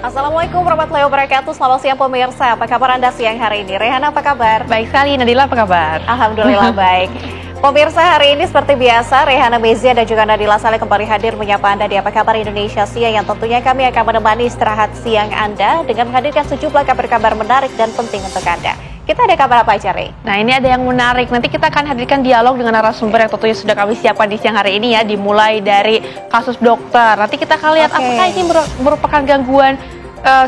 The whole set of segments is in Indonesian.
Assalamualaikum warahmatullahi wabarakatuh. Selamat siang pemirsa. Apa kabar Anda siang hari ini? Rehana apa kabar? Baik sekali, Nadila apa kabar? Alhamdulillah baik. Pemirsa, hari ini seperti biasa, Rehana Mezia dan juga Nadila Saleh kembali hadir menyapa Anda di Apa Kabar Indonesia Siang, yang tentunya kami akan menemani istirahat siang Anda dengan menghadirkan sejumlah kabar-kabar menarik dan penting untuk Anda. Kita ada kabar apa aja, Rey? Nah, ini ada yang menarik. Nanti kita akan hadirkan dialog dengan narasumber yang tentunya sudah kami siapkan di siang hari ini ya, dimulai dari kasus dokter. Nanti kita akan lihat apakah ini merupakan gangguan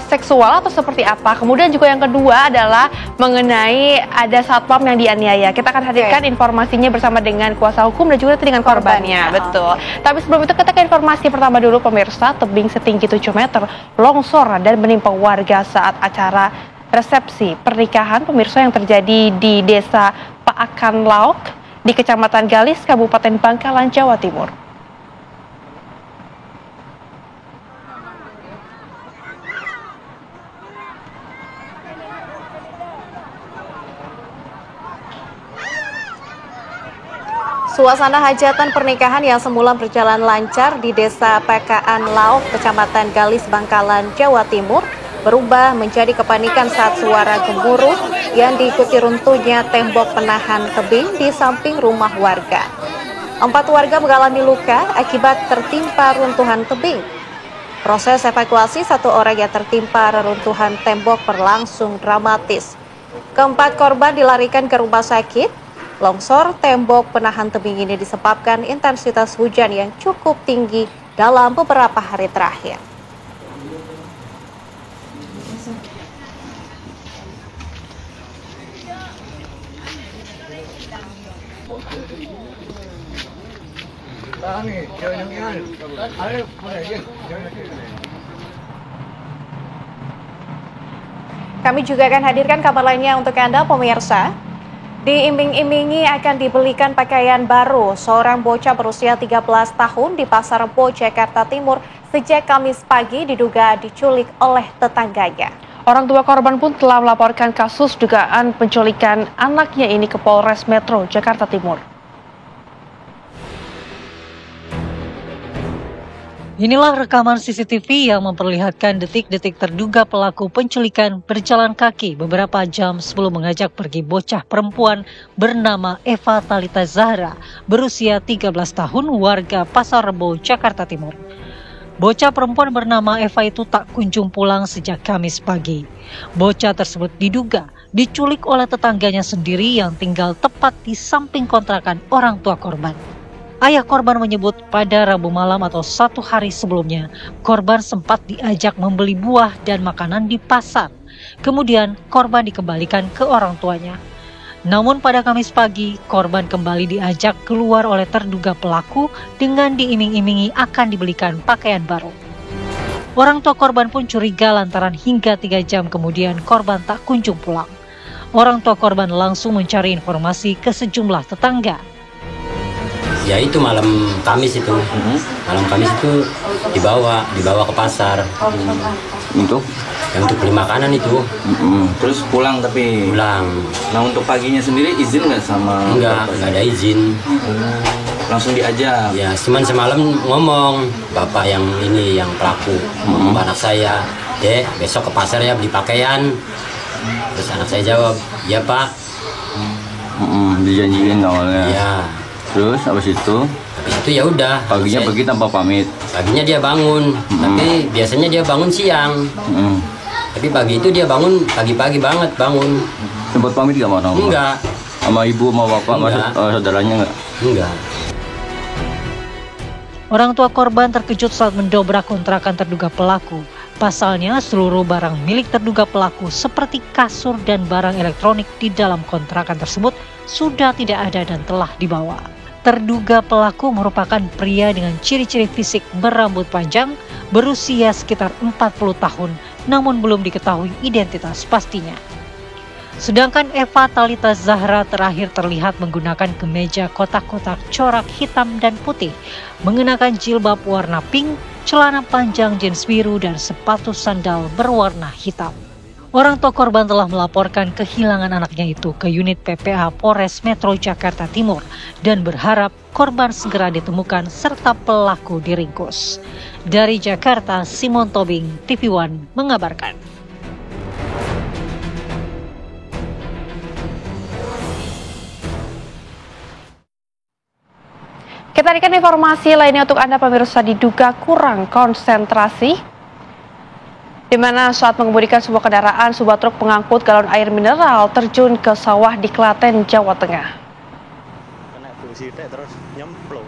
seksual atau seperti apa. Kemudian juga yang kedua adalah mengenai ada satpam yang dianiaya. Kita akan hadirkan informasinya bersama dengan kuasa hukum dan juga dengan korbannya. Betul. Tapi sebelum itu kita ke informasi pertama dulu pemirsa. Tebing setinggi 7 meter longsor dan menimpa warga saat acara resepsi pernikahan pemirsa yang terjadi di Desa Paakan Lauk di Kecamatan Galis, Kabupaten Bangkalan, Jawa Timur. Suasana hajatan pernikahan yang semula berjalan lancar di Desa Pakaan Lauk, Kecamatan Galis, Bangkalan, Jawa Timur, berubah menjadi kepanikan saat suara gemuruh yang diikuti runtuhnya tembok penahan tebing di samping rumah warga. 4 warga mengalami luka akibat tertimpa runtuhan tebing. Proses evakuasi 1 orang yang tertimpa reruntuhan tembok berlangsung dramatis. 4 korban dilarikan ke rumah sakit. Longsor tembok penahan tebing ini disebabkan intensitas hujan yang cukup tinggi dalam beberapa hari terakhir. Kami juga akan hadirkan kabar lainnya untuk Anda, pemirsa. Diiming-imingi akan dibelikan pakaian baru, seorang bocah berusia 13 tahun di Pasar Rebo, Jakarta Timur sejak Kamis pagi diduga diculik oleh tetangganya. Orang tua korban pun telah melaporkan kasus dugaan penculikan anaknya ini ke Polres Metro Jakarta Timur. Inilah rekaman CCTV yang memperlihatkan detik-detik terduga pelaku penculikan berjalan kaki beberapa jam sebelum mengajak pergi bocah perempuan bernama Eva Talita Zahra, berusia 13 tahun, warga Pasar Rebo, Jakarta Timur. Bocah perempuan bernama Eva itu tak kunjung pulang sejak Kamis pagi. Bocah tersebut diduga diculik oleh tetangganya sendiri yang tinggal tepat di samping kontrakan orang tua korban. Ayah korban menyebut pada Rabu malam atau 1 hari sebelumnya, korban sempat diajak membeli buah dan makanan di pasar. Kemudian korban dikembalikan ke orang tuanya. Namun pada Kamis pagi, korban kembali diajak keluar oleh terduga pelaku dengan diiming-imingi akan dibelikan pakaian baru. Orang tua korban pun curiga lantaran hingga 3 jam kemudian korban tak kunjung pulang. Orang tua korban langsung mencari informasi ke sejumlah tetangga. Ya itu malam Kamis itu, dibawa ke pasar. Untuk? Ya untuk beli makanan itu. Terus pulang tapi? Pulang. Nah untuk paginya sendiri izin nggak sama? Enggak ada izin. Langsung diajak? Ya cuman semalam ngomong, bapak yang ini, yang pelaku, anak saya, "Dek, besok ke pasar ya beli pakaian." Terus anak saya jawab, "Ya Pak." Dijanjiin awalnya? Ya. Terus habis itu ya udah. Paginya pergi tanpa pamit. Paginya dia bangun, tapi biasanya dia bangun siang. Tapi pagi itu dia bangun pagi-pagi banget bangun. Sempat pamit gak sama orang? Enggak. Sama ibu, sama bapak, sama saudaranya enggak? Enggak. Orang tua korban terkejut saat mendobrak kontrakan terduga pelaku. Pasalnya seluruh barang milik terduga pelaku seperti kasur dan barang elektronik di dalam kontrakan tersebut sudah tidak ada dan telah dibawa. Terduga pelaku merupakan pria dengan ciri-ciri fisik berambut panjang, berusia sekitar 40 tahun, namun belum diketahui identitas pastinya. Sedangkan Eva Talita Zahra terakhir terlihat menggunakan kemeja kotak-kotak corak hitam dan putih, mengenakan jilbab warna pink, celana panjang jeans biru dan sepatu sandal berwarna hitam. Orang tua korban telah melaporkan kehilangan anaknya itu ke unit PPA Polres Metro Jakarta Timur dan berharap korban segera ditemukan serta pelaku diringkus. Dari Jakarta, Simon Tobing, TV One mengabarkan. Kita berikan informasi lainnya untuk Anda pemirsa. Diduga kurang konsentrasi, di mana saat mengemudikan sebuah kendaraan, sebuah truk pengangkut galon air mineral terjun ke sawah di Klaten, Jawa Tengah. Kena busi terus nyemplung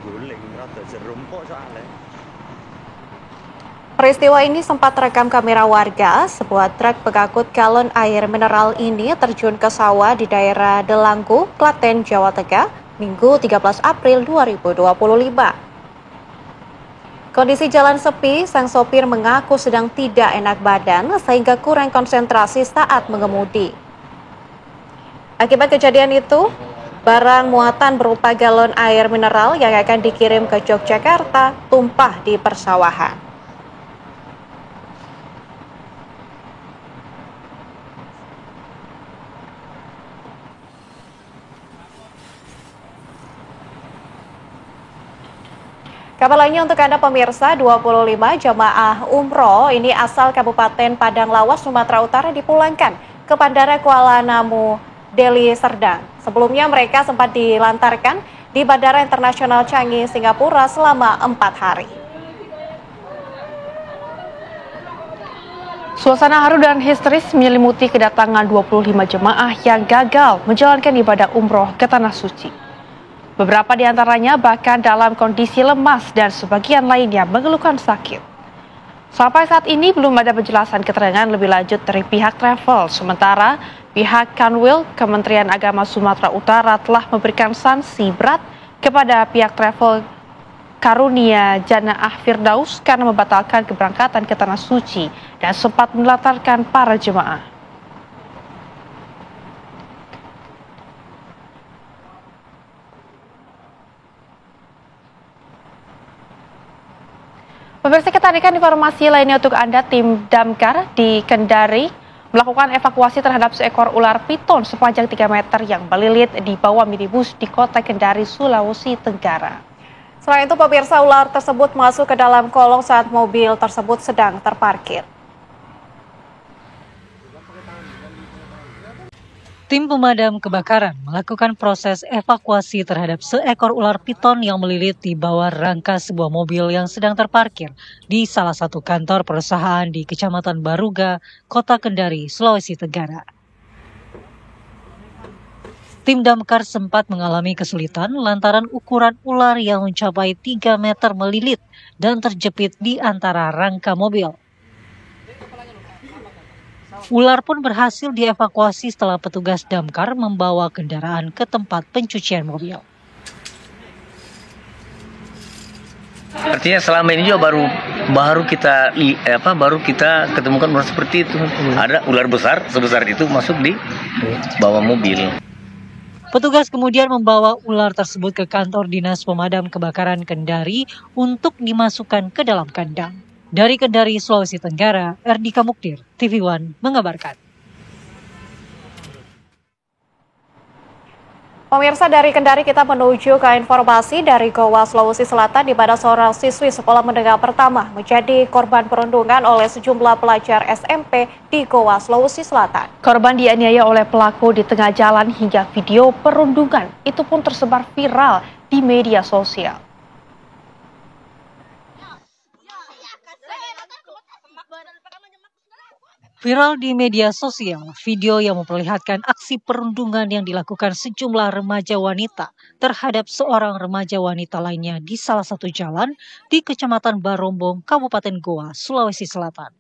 guling rada jerempok soalnya. Peristiwa ini sempat terekam kamera warga. Sebuah truk pengangkut galon air mineral ini terjun ke sawah di daerah Delanggu, Klaten, Jawa Tengah, Minggu 13 April 2025. Kondisi jalan sepi, sang sopir mengaku sedang tidak enak badan sehingga kurang konsentrasi saat mengemudi. Akibat kejadian itu, barang muatan berupa galon air mineral yang akan dikirim ke Yogyakarta tumpah di persawahan. Kabar lainnya untuk Anda pemirsa, 25 jamaah umroh ini asal Kabupaten Padang Lawas, Sumatera Utara dipulangkan ke Bandara Kuala Namu, Deli Serdang. Sebelumnya mereka sempat dilantarkan di Bandara Internasional Changi, Singapura selama 4 hari. Suasana haru dan histeris menyelimuti kedatangan 25 jemaah yang gagal menjalankan ibadah umroh ke Tanah Suci. Beberapa di antaranya bahkan dalam kondisi lemas dan sebagian lainnya mengeluhkan sakit. Sampai saat ini belum ada penjelasan keterangan lebih lanjut dari pihak travel. Sementara pihak Kanwil Kementerian Agama Sumatera Utara telah memberikan sanksi berat kepada pihak travel Karunia Janaah Firdaus karena membatalkan keberangkatan ke Tanah Suci dan sempat menelantarkan para jemaah. Pemirsa, kita hadirkan informasi lainnya untuk Anda. Tim Damkar di Kendari melakukan evakuasi terhadap seekor ular piton sepanjang 3 meter yang melilit di bawah minibus di kota Kendari, Sulawesi Tenggara. Selain itu, pemirsa, ular tersebut masuk ke dalam kolong saat mobil tersebut sedang terparkir. Tim pemadam kebakaran melakukan proses evakuasi terhadap seekor ular piton yang melilit di bawah rangka sebuah mobil yang sedang terparkir di salah satu kantor perusahaan di Kecamatan Baruga, Kota Kendari, Sulawesi Tenggara. Tim damkar sempat mengalami kesulitan lantaran ukuran ular yang mencapai 3 meter melilit dan terjepit di antara rangka mobil. Ular pun berhasil dievakuasi setelah petugas damkar membawa kendaraan ke tempat pencucian mobil. Artinya selama ini juga baru kita ketemukan ular seperti itu. Ada ular besar sebesar itu masuk di bawah mobil. Petugas kemudian membawa ular tersebut ke kantor Dinas Pemadam Kebakaran Kendari untuk dimasukkan ke dalam kandang. Dari Kendari, Sulawesi Tenggara, Erdika Muktir, TV One mengabarkan. Pemirsa, dari Kendari kita menuju ke informasi dari Goa, Sulawesi Selatan, di mana seorang siswi sekolah menengah pertama menjadi korban perundungan oleh sejumlah pelajar SMP di Goa, Sulawesi Selatan. Korban dianiaya oleh pelaku di tengah jalan hingga video perundungan itu pun tersebar viral di media sosial. Viral di media sosial, video yang memperlihatkan aksi perundungan yang dilakukan sejumlah remaja wanita terhadap seorang remaja wanita lainnya di salah satu jalan di Kecamatan Barombong, Kabupaten Goa, Sulawesi Selatan.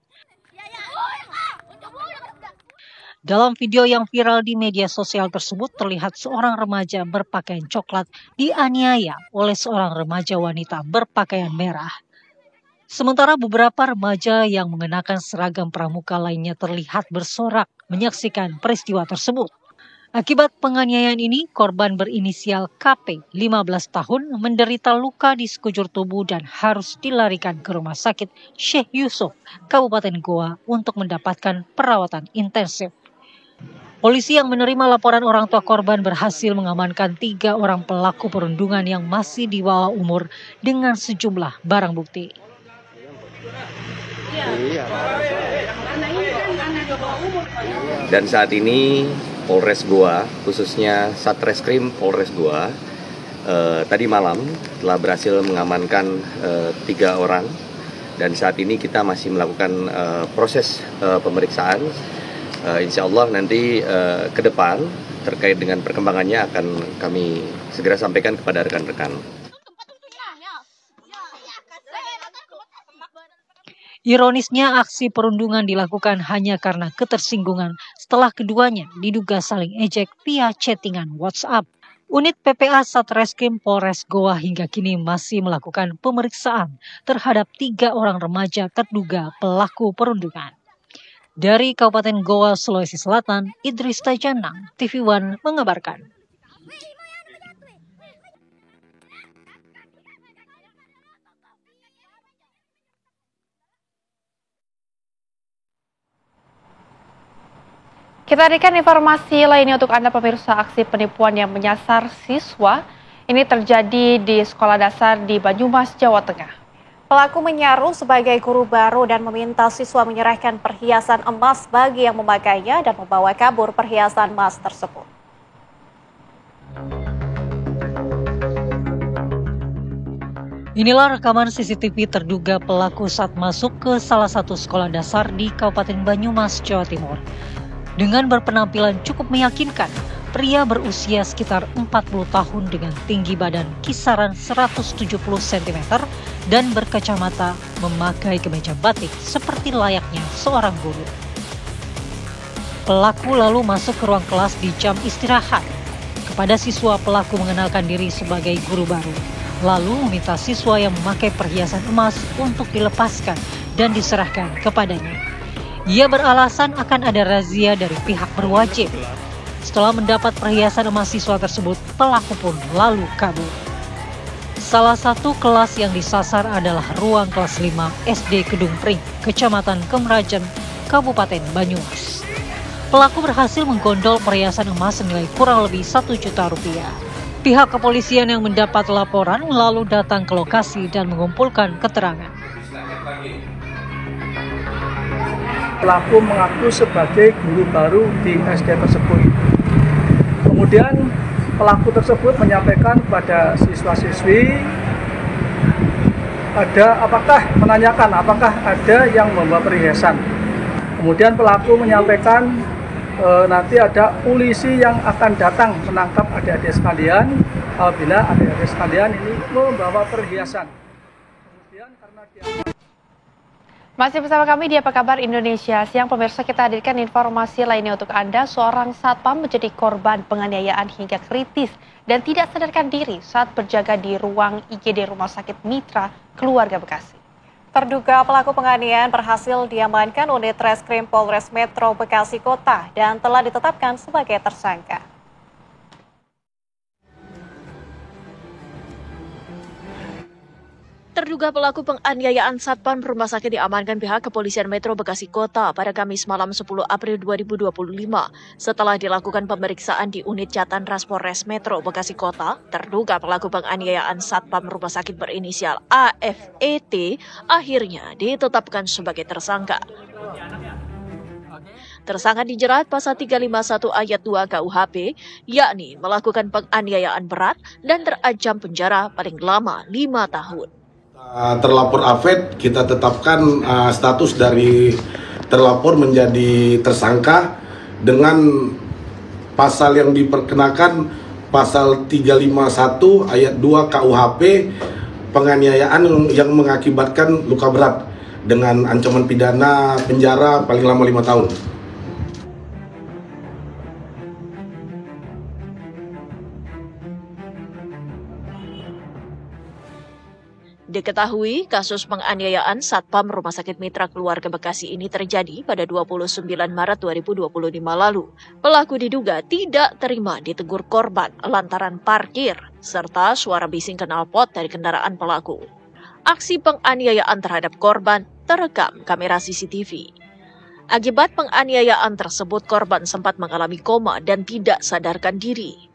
Dalam video yang viral di media sosial tersebut terlihat seorang remaja berpakaian coklat dianiaya oleh seorang remaja wanita berpakaian merah. Sementara beberapa remaja yang mengenakan seragam pramuka lainnya terlihat bersorak menyaksikan peristiwa tersebut. Akibat penganiayaan ini, korban berinisial KP, 15 tahun, menderita luka di sekujur tubuh dan harus dilarikan ke Rumah Sakit Syekh Yusuf, Kabupaten Goa untuk mendapatkan perawatan intensif. Polisi yang menerima laporan orang tua korban berhasil mengamankan 3 orang pelaku perundungan yang masih di bawah umur dengan sejumlah barang bukti. Dan saat ini Polres Goa, khususnya Satreskrim Polres Goa, tadi malam telah berhasil mengamankan 3 orang. Dan saat ini kita masih melakukan proses pemeriksaan. Insya Allah nanti ke depan terkait dengan perkembangannya akan kami segera sampaikan kepada rekan-rekan. Ironisnya, aksi perundungan dilakukan hanya karena ketersinggungan setelah keduanya diduga saling ejek via chattingan WhatsApp. Unit PPA Satreskrim Polres Goa hingga kini masih melakukan pemeriksaan terhadap 3 orang remaja terduga pelaku perundungan. Dari Kabupaten Goa, Sulawesi Selatan, Idris Tajanang, TV One mengabarkan. Kita berikan informasi lainnya untuk Anda pemirsa. Aksi penipuan yang menyasar siswa ini terjadi di sekolah dasar di Banyumas, Jawa Tengah. Pelaku menyaru sebagai guru baru dan meminta siswa menyerahkan perhiasan emas bagi yang memakainya dan membawa kabur perhiasan emas tersebut. Inilah rekaman CCTV terduga pelaku saat masuk ke salah satu sekolah dasar di Kabupaten Banyumas, Jawa Timur. Dengan berpenampilan cukup meyakinkan, pria berusia sekitar 40 tahun dengan tinggi badan kisaran 170 cm dan berkacamata memakai kemeja batik seperti layaknya seorang guru. Pelaku lalu masuk ke ruang kelas di jam istirahat. Kepada siswa, pelaku mengenalkan diri sebagai guru baru, lalu meminta siswa yang memakai perhiasan emas untuk dilepaskan dan diserahkan kepadanya. Ia beralasan akan ada razia dari pihak berwajib. Setelah mendapat perhiasan emas siswa tersebut, pelaku pun lalu kabur. Salah satu kelas yang disasar adalah ruang kelas 5 SD Kedung Pring, Kecamatan Kemerajan, Kabupaten Banyumas. Pelaku berhasil menggondol perhiasan emas senilai kurang lebih 1 juta rupiah. Pihak kepolisian yang mendapat laporan lalu datang ke lokasi dan mengumpulkan keterangan. Pelaku mengaku sebagai guru baru di SD tersebut. Kemudian pelaku tersebut menyampaikan kepada siswa-siswi menanyakan apakah ada yang membawa perhiasan. Kemudian pelaku menyampaikan nanti ada polisi yang akan datang menangkap adik-adik sekalian apabila adik-adik sekalian ini membawa perhiasan. Kemudian karena dia Masih bersama kami di Apa Kabar Indonesia Siang, pemirsa, kita hadirkan informasi lainnya untuk Anda. Seorang satpam menjadi korban penganiayaan hingga kritis dan tidak sadarkan diri saat berjaga di ruang IGD Rumah Sakit Mitra Keluarga Bekasi. Terduga pelaku penganiayaan berhasil diamankan unit Reskrim Polres Metro Bekasi Kota dan telah ditetapkan sebagai tersangka. Terduga pelaku penganiayaan satpam rumah sakit diamankan pihak Kepolisian Metro Bekasi Kota pada Kamis malam 10 April 2025. Setelah dilakukan pemeriksaan di unit Jatan Ras Polres Metro Bekasi Kota, terduga pelaku penganiayaan satpam rumah sakit berinisial AFET akhirnya ditetapkan sebagai tersangka. Tersangka dijerat pasal 351 ayat 2 KUHP, yakni melakukan penganiayaan berat dan terancam penjara paling lama 5 tahun. Terlapor AFET kita tetapkan status dari terlapor menjadi tersangka dengan pasal yang diperkenakan pasal 351 ayat 2 KUHP, penganiayaan yang mengakibatkan luka berat dengan ancaman pidana penjara paling lama 5 tahun. Diketahui kasus penganiayaan Satpam Rumah Sakit Mitra Keluarga Bekasi ini terjadi pada 29 Maret 2025 lalu. Pelaku diduga tidak terima ditegur korban lantaran parkir serta suara bising knalpot dari kendaraan pelaku. Aksi penganiayaan terhadap korban terekam kamera CCTV. Akibat penganiayaan tersebut, korban sempat mengalami koma dan tidak sadarkan diri.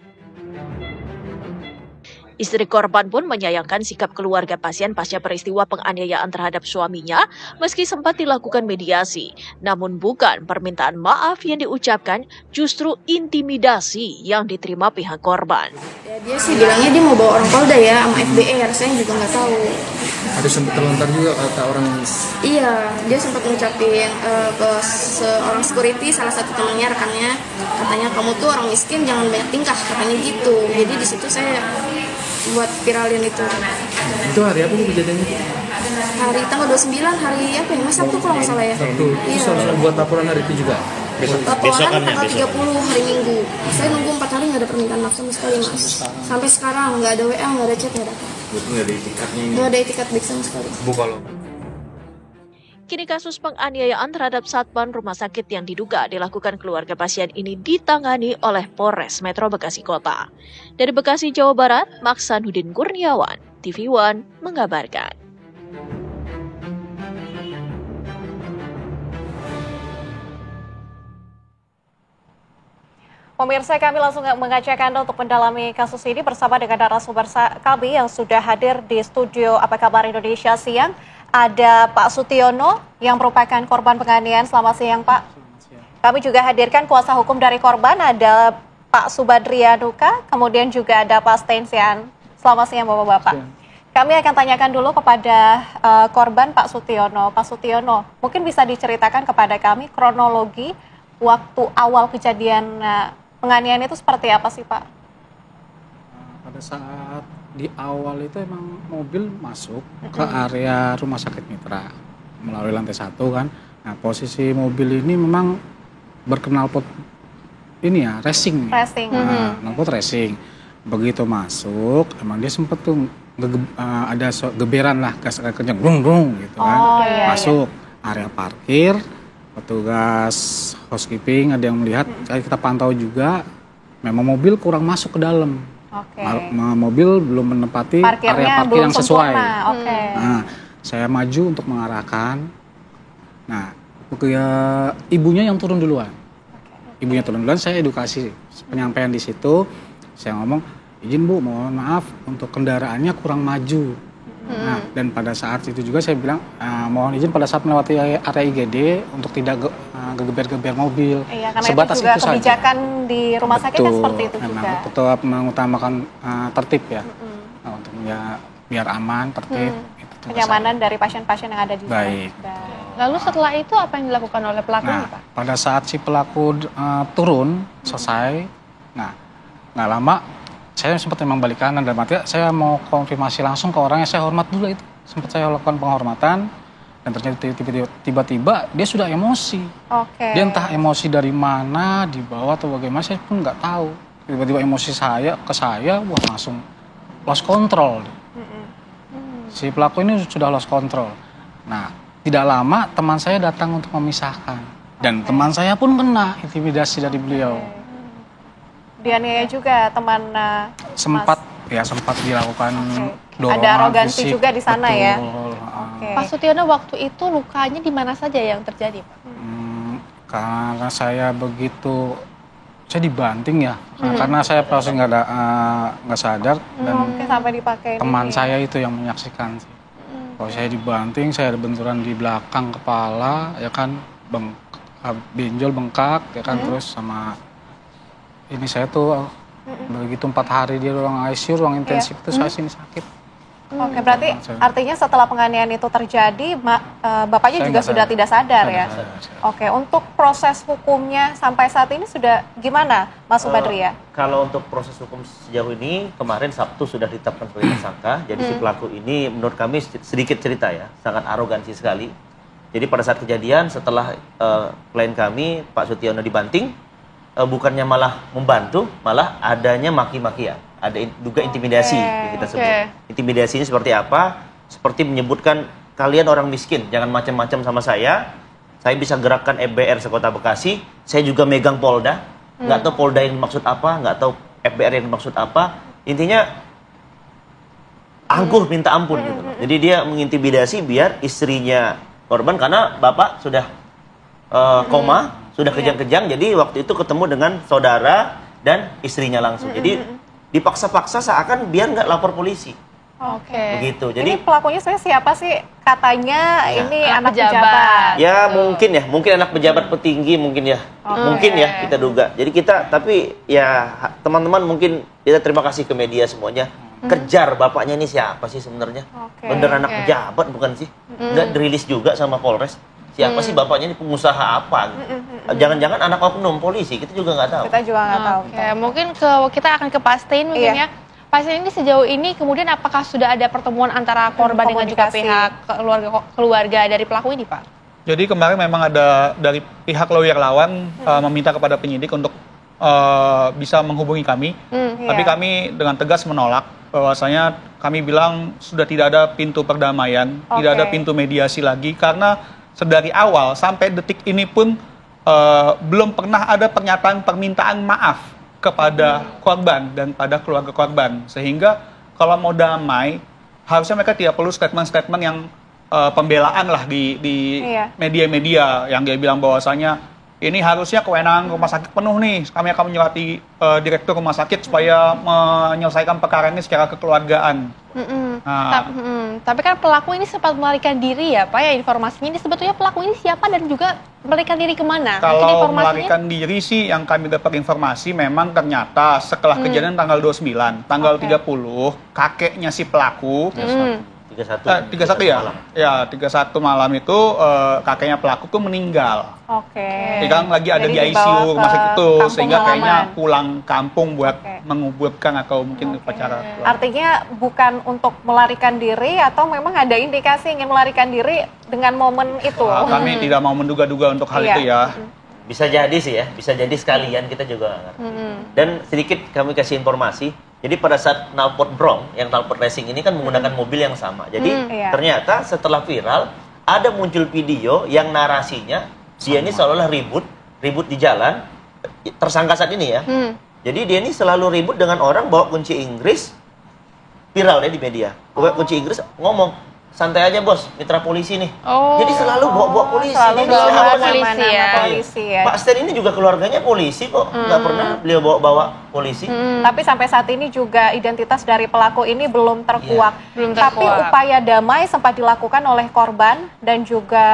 Istri korban pun menyayangkan sikap keluarga pasien pasca peristiwa penganiayaan terhadap suaminya meski sempat dilakukan mediasi. Namun bukan permintaan maaf yang diucapkan, justru intimidasi yang diterima pihak korban. Ya, dia sih bilangnya dia mau bawa orang Polda ya sama FBR, saya juga nggak tahu. Ada sempat terlontar juga kata orang. Iya, dia sempat ngucapin ke seorang security, salah satu temannya, rekannya, katanya kamu tuh orang miskin jangan banyak tingkah, katanya gitu. Jadi di situ saya buat viralin itu. Itu hari apa kejadiannya? Hari tanggal 29, hari apa ya? Mas Sabtu kalau nggak salah ya. Sabtu. Iya. Terus harus buat laporan hari itu juga. Laporan tanggal 30 hari Minggu. Saya nunggu 4 hari nggak ada permintaan maaf sama sekali Mas. Sampai sekarang nggak ada WA, nggak ada chat, nggak ada. Nggak ada etikatnya ini. Nggak ada etikat baik sama sekali. Bu kalau. Kini kasus penganiayaan terhadap satpam rumah sakit yang diduga dilakukan keluarga pasien ini ditangani oleh Polres Metro Bekasi Kota. Dari Bekasi, Jawa Barat, Maksanudin Kurniawan, TV One mengabarkan. Pemirsa, kami langsung mengajak Anda untuk mendalami kasus ini bersama dengan narasumber kami yang sudah hadir di studio Apa Kabar Indonesia siang. Ada Pak Sutiono yang merupakan korban penganiayaan. Selamat siang, Pak. Kami juga hadirkan kuasa hukum dari korban, ada Pak Subadrianuka, kemudian juga ada Pak Stensian. Selamat siang, Bapak-Bapak. Kami akan tanyakan dulu kepada korban Pak Sutiono. Pak Sutiono, mungkin bisa diceritakan kepada kami kronologi waktu awal kejadian penganiayaan itu seperti apa sih, Pak? Pada saat di awal itu emang mobil masuk ke area Rumah Sakit Mitra melalui lantai 1 kan. Nah, posisi mobil ini memang berknalpot ini ya, racing. Nah, knalpot racing. Begitu masuk, emang dia sempet tuh ada geberan lah, gas kenceng, brung gitu kan. Masuk area parkir, petugas housekeeping ada yang melihat, kita pantau juga, memang mobil kurang masuk ke dalam. Mobil belum menempati area parkir yang sesuai. Nah, saya maju untuk mengarahkan. Nah, ibunya yang turun duluan. Ibunya turun duluan, saya edukasi penyampaian di situ. Saya ngomong, izin Bu, mohon maaf untuk kendaraannya kurang maju. Nah, dan pada saat itu juga saya bilang, mohon izin pada saat melewati area IGD untuk tidak geber-geber mobil. Iya, karena sebatas itu juga kebijakan saja. Di rumah sakit kan seperti itu juga. Tetap mengutamakan tertib ya, untuk biar aman, tertib. Itu kenyamanan dari pasien-pasien yang ada di sana. Baik. Lalu setelah itu apa yang dilakukan oleh pelaku? Nah, Pak? Pada saat si pelaku turun, selesai, nah nggak lama, saya sempat memang balik kanan, dan saya mau konfirmasi langsung ke orangnya, saya hormat dulu itu. Sempat saya lakukan penghormatan, dan ternyata tiba-tiba dia sudah emosi. Dia entah emosi dari mana, dibawa atau bagaimana, saya pun nggak tahu. Tiba-tiba emosi ke saya, wah langsung lost control. Si pelaku ini sudah lost control. Nah, tidak lama teman saya datang untuk memisahkan. Dan teman saya pun kena intimidasi dari beliau. Dianiaya juga teman sempat dilakukan dorongan ada arogansi fisik, juga di sana. Betul. Ya. Pak Sutiono, waktu itu lukanya di mana saja yang terjadi, Pak? Karena saya dibanting ya, karena saya proses nggak sadar, dan sampai dipakai teman saya itu yang menyaksikan. Kalau saya dibanting, saya ada benturan di belakang kepala, ya kan, benjol bengkak, ya kan, terus sama ini saya tuh begitu 4 hari di ruang ICU, ruang intensif itu saya sini sakit. Berarti artinya setelah penganiayaan itu terjadi, bapaknya juga sudah tidak sadar ya? Untuk proses hukumnya sampai saat ini sudah gimana, Mas Subadria? Kalau untuk proses hukum sejauh ini, kemarin Sabtu sudah ditetapkan sebagai tersangka. Jadi si pelaku ini menurut kami sedikit cerita ya, sangat arogansi sekali. Jadi pada saat kejadian, setelah klien kami, Pak Sutiono, dibanting, bukannya malah membantu, malah adanya maki-makian. Ada juga intimidasi yang kita sebut. Intimidasinya seperti apa? seperti menyebutkan kalian orang miskin, jangan macam-macam sama saya bisa gerakkan FBR sekota Bekasi, saya juga megang Polda, nggak tahu Polda yang maksud apa, nggak tahu FBR yang maksud apa, intinya angkuh minta ampun gitu. Jadi dia mengintimidasi biar istrinya korban, karena bapak sudah koma, sudah kejang-kejang, jadi waktu itu ketemu dengan saudara dan istrinya langsung. Jadi dipaksa-paksa seakan biar nggak lapor polisi. Oke. Begitu. Jadi ini pelakunya sebenarnya siapa sih? Katanya ini anak pejabat. Ya mungkin anak pejabat petinggi mungkin ya. Mungkin ya kita duga. Jadi tapi ya teman-teman mungkin kita terima kasih ke media semuanya. Kejar bapaknya ini siapa sih sebenarnya? Bener anak pejabat bukan sih? Nggak dirilis juga sama Polres. Siapa sih bapaknya ini, pengusaha apa? Jangan-jangan anak oknum polisi, kita juga nggak tahu. Kita juga nggak tahu. Mungkin kita akan ke Pastin mungkin ya. Pastin ini sejauh ini kemudian apakah sudah ada pertemuan antara korban dengan juga pihak keluarga dari pelaku ini, Pak? Jadi kemarin memang ada dari pihak lawyer lawan meminta kepada penyidik untuk bisa menghubungi kami, tapi kami dengan tegas menolak. Bahwasanya kami bilang sudah tidak ada pintu perdamaian, tidak ada pintu mediasi lagi, karena sedari awal sampai detik ini pun belum pernah ada pernyataan permintaan maaf kepada korban dan pada keluarga korban. Sehingga kalau mau damai, harusnya mereka tidak perlu statement-statement yang pembelaan lah di media-media yang dia bilang bahwasanya ini harusnya kewenangan rumah sakit penuh nih. Kami akan menyurati direktur rumah sakit supaya menyelesaikan perkara ini secara kekeluargaan. Tapi kan pelaku ini sempat melarikan diri ya, Pak ya, informasinya ini sebetulnya pelaku ini siapa dan juga melarikan diri kemana? Kalau melarikan diri sih yang kami dapat informasi memang ternyata setelah kejadian tanggal 29, tanggal 30 kakeknya si pelaku 31 ya? Ya, 31 malam itu kakeknya pelaku tuh meninggal. Sekarang lagi ada di ICU rumah sakit itu, sehingga kayaknya pulang kampung buat menguburkan atau mungkin upacara. Artinya bukan untuk melarikan diri atau memang ada indikasi ingin melarikan diri dengan momen itu? Kami tidak mau menduga-duga untuk hal itu ya. Bisa jadi sih ya, bisa jadi sekalian, kita juga ngerti. Dan sedikit kami kasih informasi, jadi pada saat knalpot Bronx, yang knalpot racing ini kan menggunakan mobil yang sama. Jadi ternyata setelah viral, ada muncul video yang narasinya, dia ini seolah-olah ribut di jalan, tersangka saat ini ya. Jadi dia ini selalu ribut dengan orang bawa kunci Inggris, viral ya di media. Bawa kunci Inggris, ngomong, santai aja bos, mitra polisi nih. Jadi selalu bawa polisi. Selalu bawa polisi ya. Pak Stan ini juga keluarganya polisi kok, nggak pernah beliau bawa polisi. Tapi sampai saat ini juga identitas dari pelaku ini belum terkuak. Tapi upaya damai sempat dilakukan oleh korban dan juga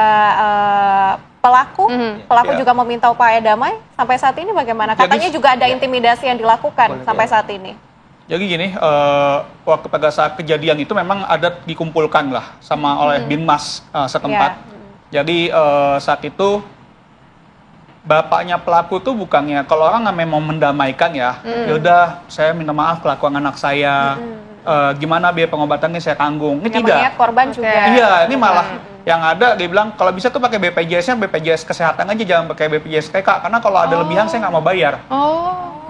pelaku. Pelaku juga meminta upaya damai. Sampai saat ini bagaimana? Katanya juga ada intimidasi yang dilakukan sampai saat ini. Jadi gini, waktu pada saat kejadian itu memang ada dikumpulkan lah sama oleh Binmas setempat. Jadi saat itu bapaknya pelaku tuh bukannya, kalau orang nggak mau mendamaikan ya, yaudah saya minta maaf kelakuan anak saya, gimana biaya pengobatannya saya tanggung. Ini tidak. Mengingat korban juga. Iya, ini malah yang ada dia bilang kalau bisa tuh pakai BPJS-nya, BPJS kesehatan aja, jangan pakai BPJS TK, karena kalau ada lebihan saya nggak mau bayar.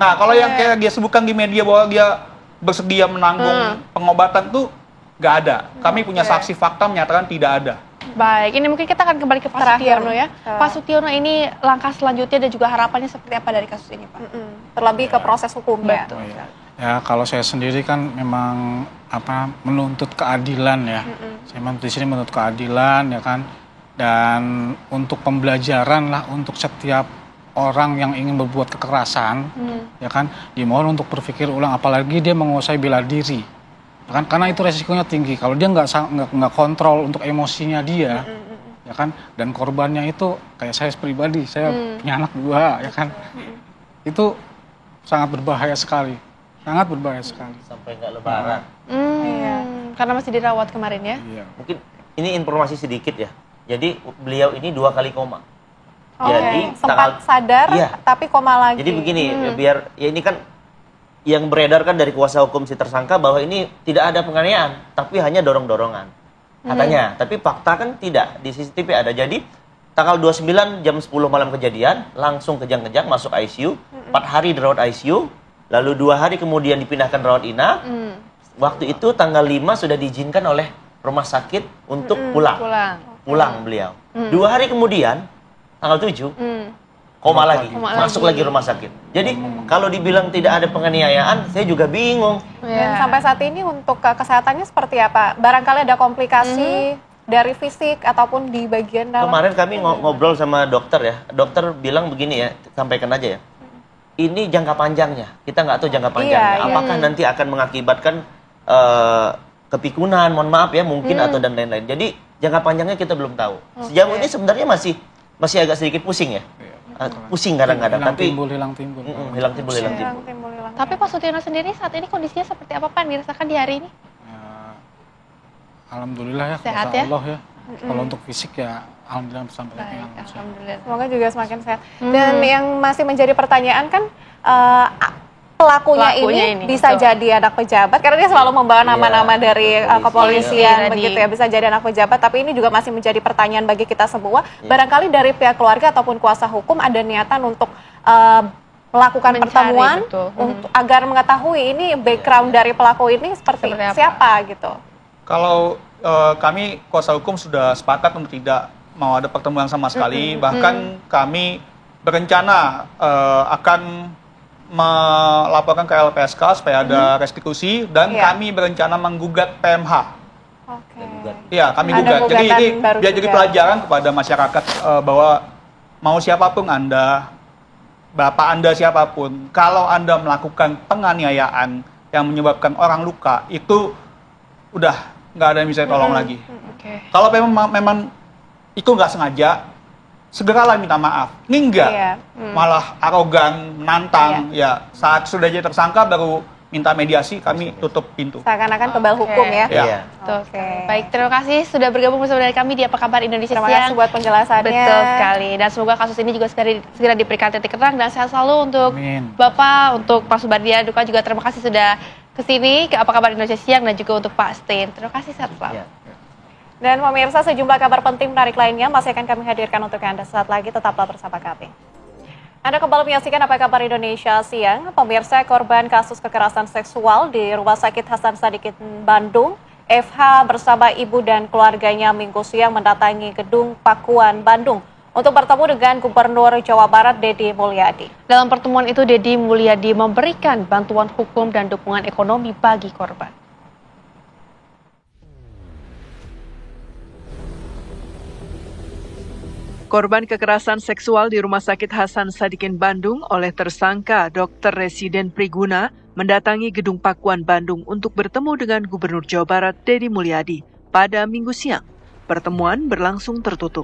Nah, kalau yang kayak dia sebutkan di media bahwa dia bersedia menanggung pengobatan tuh nggak ada. Kami punya saksi fakta menyatakan tidak ada. Baik, ini mungkin kita akan kembali ke Pak Sutiono ya. Pak Sutiono, ini langkah selanjutnya dan juga harapannya seperti apa dari kasus ini, Pak? Terlebih ke proses hukumnya. Ya, kalau saya sendiri kan memang menuntut keadilan ya. Saya di sini menuntut keadilan ya kan. Dan untuk pembelajaran lah untuk setiap orang yang ingin berbuat kekerasan, ya kan, dimohon untuk berpikir ulang, apalagi dia menguasai bela diri, ya kan, karena itu resikonya tinggi. Kalau dia nggak kontrol untuk emosinya dia, ya kan, dan korbannya itu kayak saya pribadi, saya punya anak 2, ya kan, itu sangat berbahaya sekali, sangat berbahaya sekali. Sampai nggak lebaran. Karena masih dirawat kemarin ya. Mungkin ini informasi sedikit ya. Jadi beliau ini 2 kali koma. Jadi sempat sadar tapi koma lagi. Jadi begini, biar ya ini kan yang beredar kan dari kuasa hukum si tersangka bahwa ini tidak ada penganiayaan, tapi hanya dorong-dorongan. Katanya, tapi fakta kan tidak, di CCTV ada. Jadi tanggal 29 jam 10 malam kejadian, langsung kejang-kejang masuk ICU, 4 hari di rawat ICU, lalu 2 hari kemudian dipindahkan rawat inap. Waktu itu tanggal 5 sudah diizinkan oleh rumah sakit untuk pulang beliau. 2 hari kemudian, tanggal 7, koma lagi, masuk lagi rumah sakit. Jadi kalau dibilang tidak ada penganiayaan, saya juga bingung. Dan sampai saat ini untuk kesehatannya seperti apa? Barangkali ada komplikasi dari fisik ataupun di bagian dalam? Kemarin kami ngobrol sama dokter ya. Dokter bilang begini ya, sampaikan aja ya. Ini jangka panjangnya, kita nggak tahu jangka panjangnya. Apakah nanti akan mengakibatkan kepikunan, mohon maaf ya, mungkin atau dan lain-lain. Jadi jangka panjangnya kita belum tahu. Sejauh ini sebenarnya masih agak sedikit pusing ya. Pusing kadang-kadang, tapi hilang timbul. Tapi Pak Sutiono sendiri saat ini kondisinya seperti apa Pak dirasakan di hari ini? Alhamdulillah ya, sehat ya? Allah ya. Kalau untuk fisik ya alhamdulillah sampai Alhamdulillah. Semoga juga semakin sehat. Dan yang masih menjadi pertanyaan kan pelakunya ini bisa jadi anak pejabat karena dia selalu membawa nama-nama dari kepolisian begitu ya, bisa jadi anak pejabat, tapi ini juga masih menjadi pertanyaan bagi kita semua. Barangkali dari pihak keluarga ataupun kuasa hukum ada niatan untuk melakukan pertemuan untuk agar mengetahui ini background dari pelaku ini seperti siapa gitu. Kalau kami kuasa hukum sudah sepakat untuk tidak mau ada pertemuan sama sekali, bahkan kami berencana akan melaporkan ke LPSK supaya ada restitusi dan kami berencana menggugat PMH. Iya, kami gugat. Jadi ini biar jadi pelajaran kepada masyarakat bahwa mau siapapun Anda, bapak Anda siapapun, kalau Anda melakukan penganiayaan yang menyebabkan orang luka, itu udah nggak ada yang bisa tolong lagi. Kalau memang itu nggak sengaja, segeralah minta maaf. Ini enggak, malah arogan, menantang. Ya, saat sudah jadi tersangka baru minta mediasi, kami tutup pintu. Seakan-akan kebal hukum ya. Baik, terima kasih sudah bergabung bersama dengan kami di Apa Kabar Indonesia Siang. Terima kasih buat penjelasannya. Betul sekali. Dan semoga kasus ini juga segera diberikan titik terang dan sehat selalu untuk Bapak, untuk Pak Subardia Duka juga terima kasih sudah kesini ke Apa Kabar Indonesia Siang dan juga untuk Pak Stin. Terima kasih, sehat selalu. Dan pemirsa, sejumlah kabar penting menarik lainnya masih akan kami hadirkan untuk Anda sesaat lagi, tetaplah bersama kami. Anda kembali menyaksikan Apa Kabar Indonesia Siang. Pemirsa, korban kasus kekerasan seksual di Rumah Sakit Hasan Sadikin Bandung, FH bersama ibu dan keluarganya Minggu siang mendatangi Gedung Pakuan Bandung untuk bertemu dengan Gubernur Jawa Barat Deddy Mulyadi. Dalam pertemuan itu, Deddy Mulyadi memberikan bantuan hukum dan dukungan ekonomi bagi korban. Korban kekerasan seksual di Rumah Sakit Hasan Sadikin Bandung oleh tersangka Dr. Residen Priguna mendatangi Gedung Pakuan Bandung untuk bertemu dengan Gubernur Jawa Barat Deddy Mulyadi pada Minggu siang. Pertemuan berlangsung tertutup.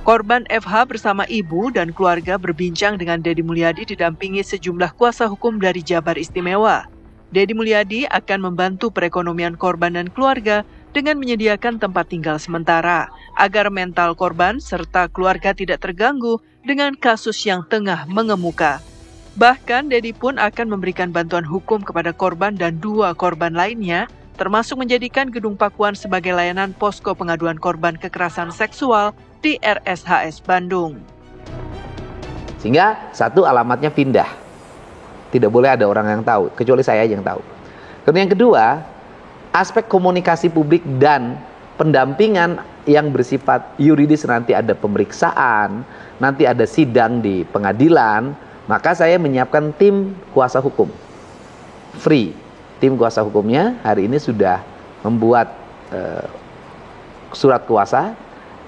Korban FH bersama ibu dan keluarga berbincang dengan Deddy Mulyadi didampingi sejumlah kuasa hukum dari Jabar Istimewa. Deddy Mulyadi akan membantu perekonomian korban dan keluarga dengan menyediakan tempat tinggal sementara, agar mental korban serta keluarga tidak terganggu dengan kasus yang tengah mengemuka. Bahkan Deddy pun akan memberikan bantuan hukum kepada korban dan 2 korban lainnya, termasuk menjadikan Gedung Pakuan sebagai layanan posko pengaduan korban kekerasan seksual di RSHS Bandung. Sehingga satu, alamatnya pindah. Tidak boleh ada orang yang tahu, kecuali saya yang tahu. Kemudian yang kedua, aspek komunikasi publik dan pendampingan yang bersifat yuridis, nanti ada pemeriksaan, nanti ada sidang di pengadilan, maka saya menyiapkan tim kuasa hukum. Free. Tim kuasa hukumnya hari ini sudah membuat surat kuasa,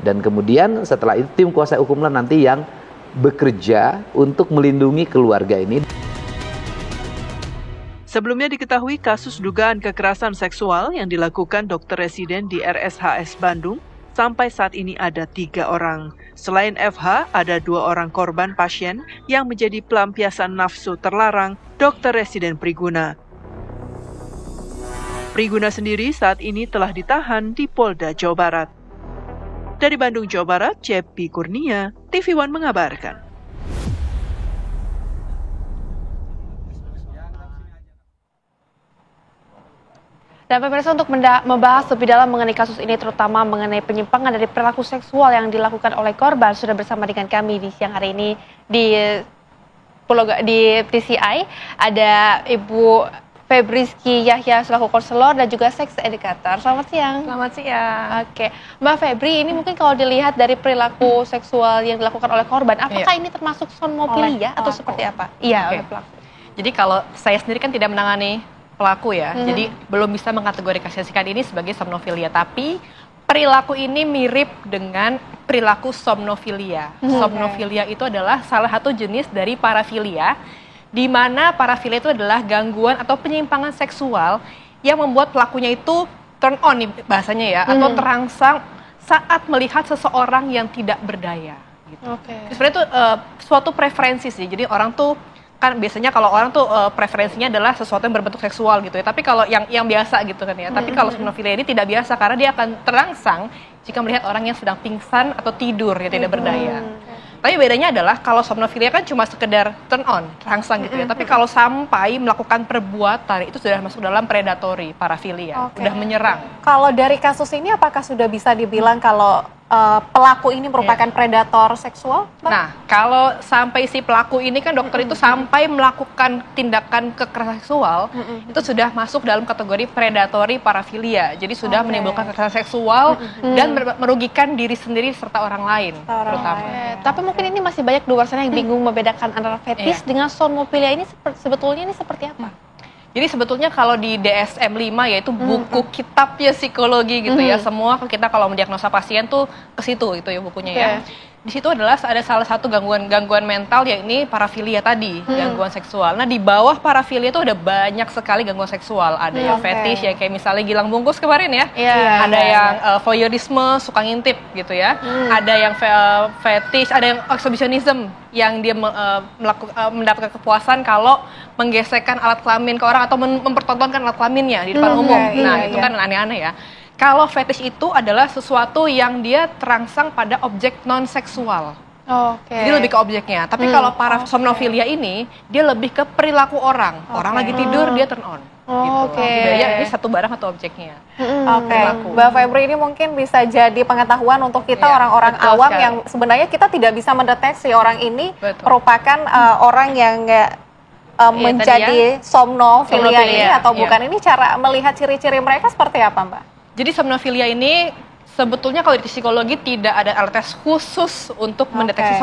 dan kemudian setelah itu tim kuasa hukumlah nanti yang bekerja untuk melindungi keluarga ini. Sebelumnya diketahui kasus dugaan kekerasan seksual yang dilakukan dokter residen di RSHS Bandung, sampai saat ini ada 3 orang. Selain FH, ada 2 orang korban pasien yang menjadi pelampiasan nafsu terlarang dokter residen Priguna. Priguna sendiri saat ini telah ditahan di Polda Jawa Barat. Dari Bandung, Jawa Barat, Cepi Kurnia, TV One mengabarkan. Dan pemirsa, untuk membahas lebih dalam mengenai kasus ini, terutama mengenai penyimpangan dari perilaku seksual yang dilakukan oleh korban, sudah bersama dengan kami di siang hari ini di TCI, ada Ibu Febrizky Yahya selaku konselor dan juga sex educator. Selamat siang. Selamat siang. Oke, Mbak Febri, ini mungkin kalau dilihat dari perilaku seksual yang dilakukan oleh korban, apakah ini termasuk somnofilia atau seperti apa? Iya, Oke. oleh pelaku. Jadi kalau saya sendiri kan tidak menangani pelaku ya, jadi belum bisa mengkategorisasikan ini sebagai somnofilia. Tapi perilaku ini mirip dengan perilaku somnofilia. Somnofilia itu adalah salah satu jenis dari parafilia, di mana parafilia itu adalah gangguan atau penyimpangan seksual yang membuat pelakunya itu turn on nih bahasanya ya, atau terangsang saat melihat seseorang yang tidak berdaya. Gitu. Sebenarnya itu suatu preferensi sih. Jadi orang tuh kan biasanya kalau orang tuh preferensinya adalah sesuatu yang berbentuk seksual gitu ya. Tapi kalau yang biasa gitu kan ya. Tapi kalau somnofilia ini tidak biasa karena dia akan terangsang jika melihat orang yang sedang pingsan atau tidur ya tidak berdaya. Tapi bedanya adalah kalau somnofilia kan cuma sekedar turn on, terangsang gitu ya. Tapi kalau sampai melakukan perbuatan itu sudah masuk dalam predatory, parafilia, udah menyerang. Kalau dari kasus ini apakah sudah bisa dibilang kalau pelaku ini merupakan predator seksual, Mbak? Nah, kalau sampai si pelaku ini kan dokter itu sampai melakukan tindakan kekerasan seksual, itu sudah masuk dalam kategori predatory parafilia. Jadi sudah menimbulkan kekerasan seksual dan merugikan diri sendiri serta orang lain, terutama. Tapi mungkin ini masih banyak di luar sana yang bingung membedakan antara fetis dengan somnofilia ini sebetulnya ini seperti apa? Jadi sebetulnya kalau di DSM-5 yaitu buku kitabnya psikologi gitu ya, semua kita kalau mendiagnosa pasien tuh ke situ itu ya bukunya ya. Di situ adalah ada salah satu gangguan mental yakni parafilia tadi, gangguan seksual. Nah, di bawah parafilia itu ada banyak sekali gangguan seksual. Ada yang fetish ya kayak misalnya gilang bungkus kemarin ya. Ada yang voyeurisme, suka ngintip gitu ya. Ada yang fetish, ada yang exhibitionism yang dia mendapatkan kepuasan kalau menggesekkan alat kelamin ke orang atau mempertontonkan alat kelaminnya di depan umum. Nah, itu kan aneh-aneh ya. Kalau fetish itu adalah sesuatu yang dia terangsang pada objek non-seksual. Jadi lebih ke objeknya. Tapi kalau para somnofilia ini, dia lebih ke perilaku orang. Orang lagi tidur, dia turn on. Bedanya ini satu barang atau objeknya. Mbak Febri, ini mungkin bisa jadi pengetahuan untuk kita orang-orang awam yang sebenarnya kita tidak bisa mendeteksi orang ini merupakan orang yang menjadi somnofilia ini atau bukan. Ini cara melihat ciri-ciri mereka seperti apa, Mbak? Jadi somnofilia ini sebetulnya kalau di psikologi tidak ada alat tes khusus untuk mendeteksi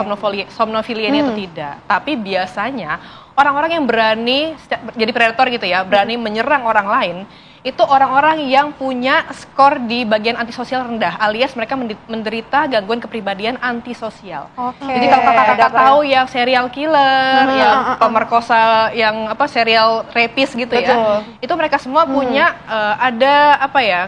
somnofilia ini atau tidak. Tapi biasanya orang-orang yang berani jadi predator gitu ya, berani menyerang orang lain, itu orang-orang yang punya skor di bagian antisosial rendah, alias mereka menderita gangguan kepribadian antisosial. Jadi kalau kakak-kakak tahu yang serial killer, yang pemerkosa, yang serial rapist gitu ya, itu mereka semua punya ada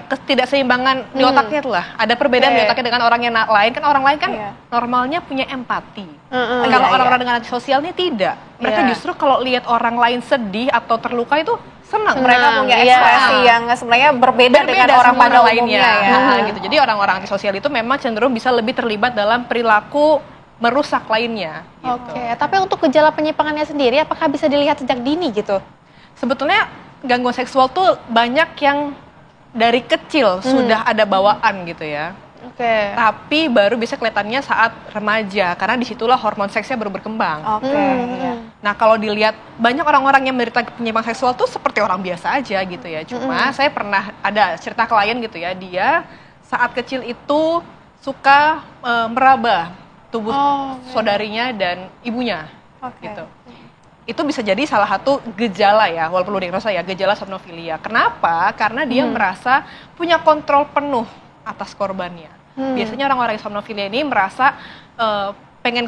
ketidakseimbangan di otaknya lah, ada perbedaan di otaknya dengan orang yang lain. Kan orang lain kan normalnya punya empati. Kalau orang-orang dengan antisosial ini tidak. Mereka justru kalau lihat orang lain sedih atau terluka itu senang. Mereka punya ekspresi yang sebenarnya berbeda dengan orang pada lainnya gitu. Jadi orang-orang antisosial itu memang cenderung bisa lebih terlibat dalam perilaku merusak lainnya. Gitu. Tapi untuk gejala penyimpangannya sendiri, apakah bisa dilihat sejak dini gitu? Sebetulnya gangguan seksual tuh banyak yang dari kecil sudah ada bawaan gitu ya. Tapi baru bisa kelihatannya saat remaja, karena disitulah hormon seksnya baru berkembang. Nah, kalau dilihat banyak orang-orang yang menderita penyimpangan seksual tuh seperti orang biasa aja gitu ya. Cuma saya pernah ada cerita klien gitu ya, dia saat kecil itu suka meraba tubuh saudarinya dan ibunya gitu. Itu bisa jadi salah satu gejala ya, walaupun belum diagnosa ya, gejala somnofilia. Kenapa? Karena dia merasa punya kontrol penuh atas korbannya. Biasanya orang-orang yang somnofilia ini merasa pengen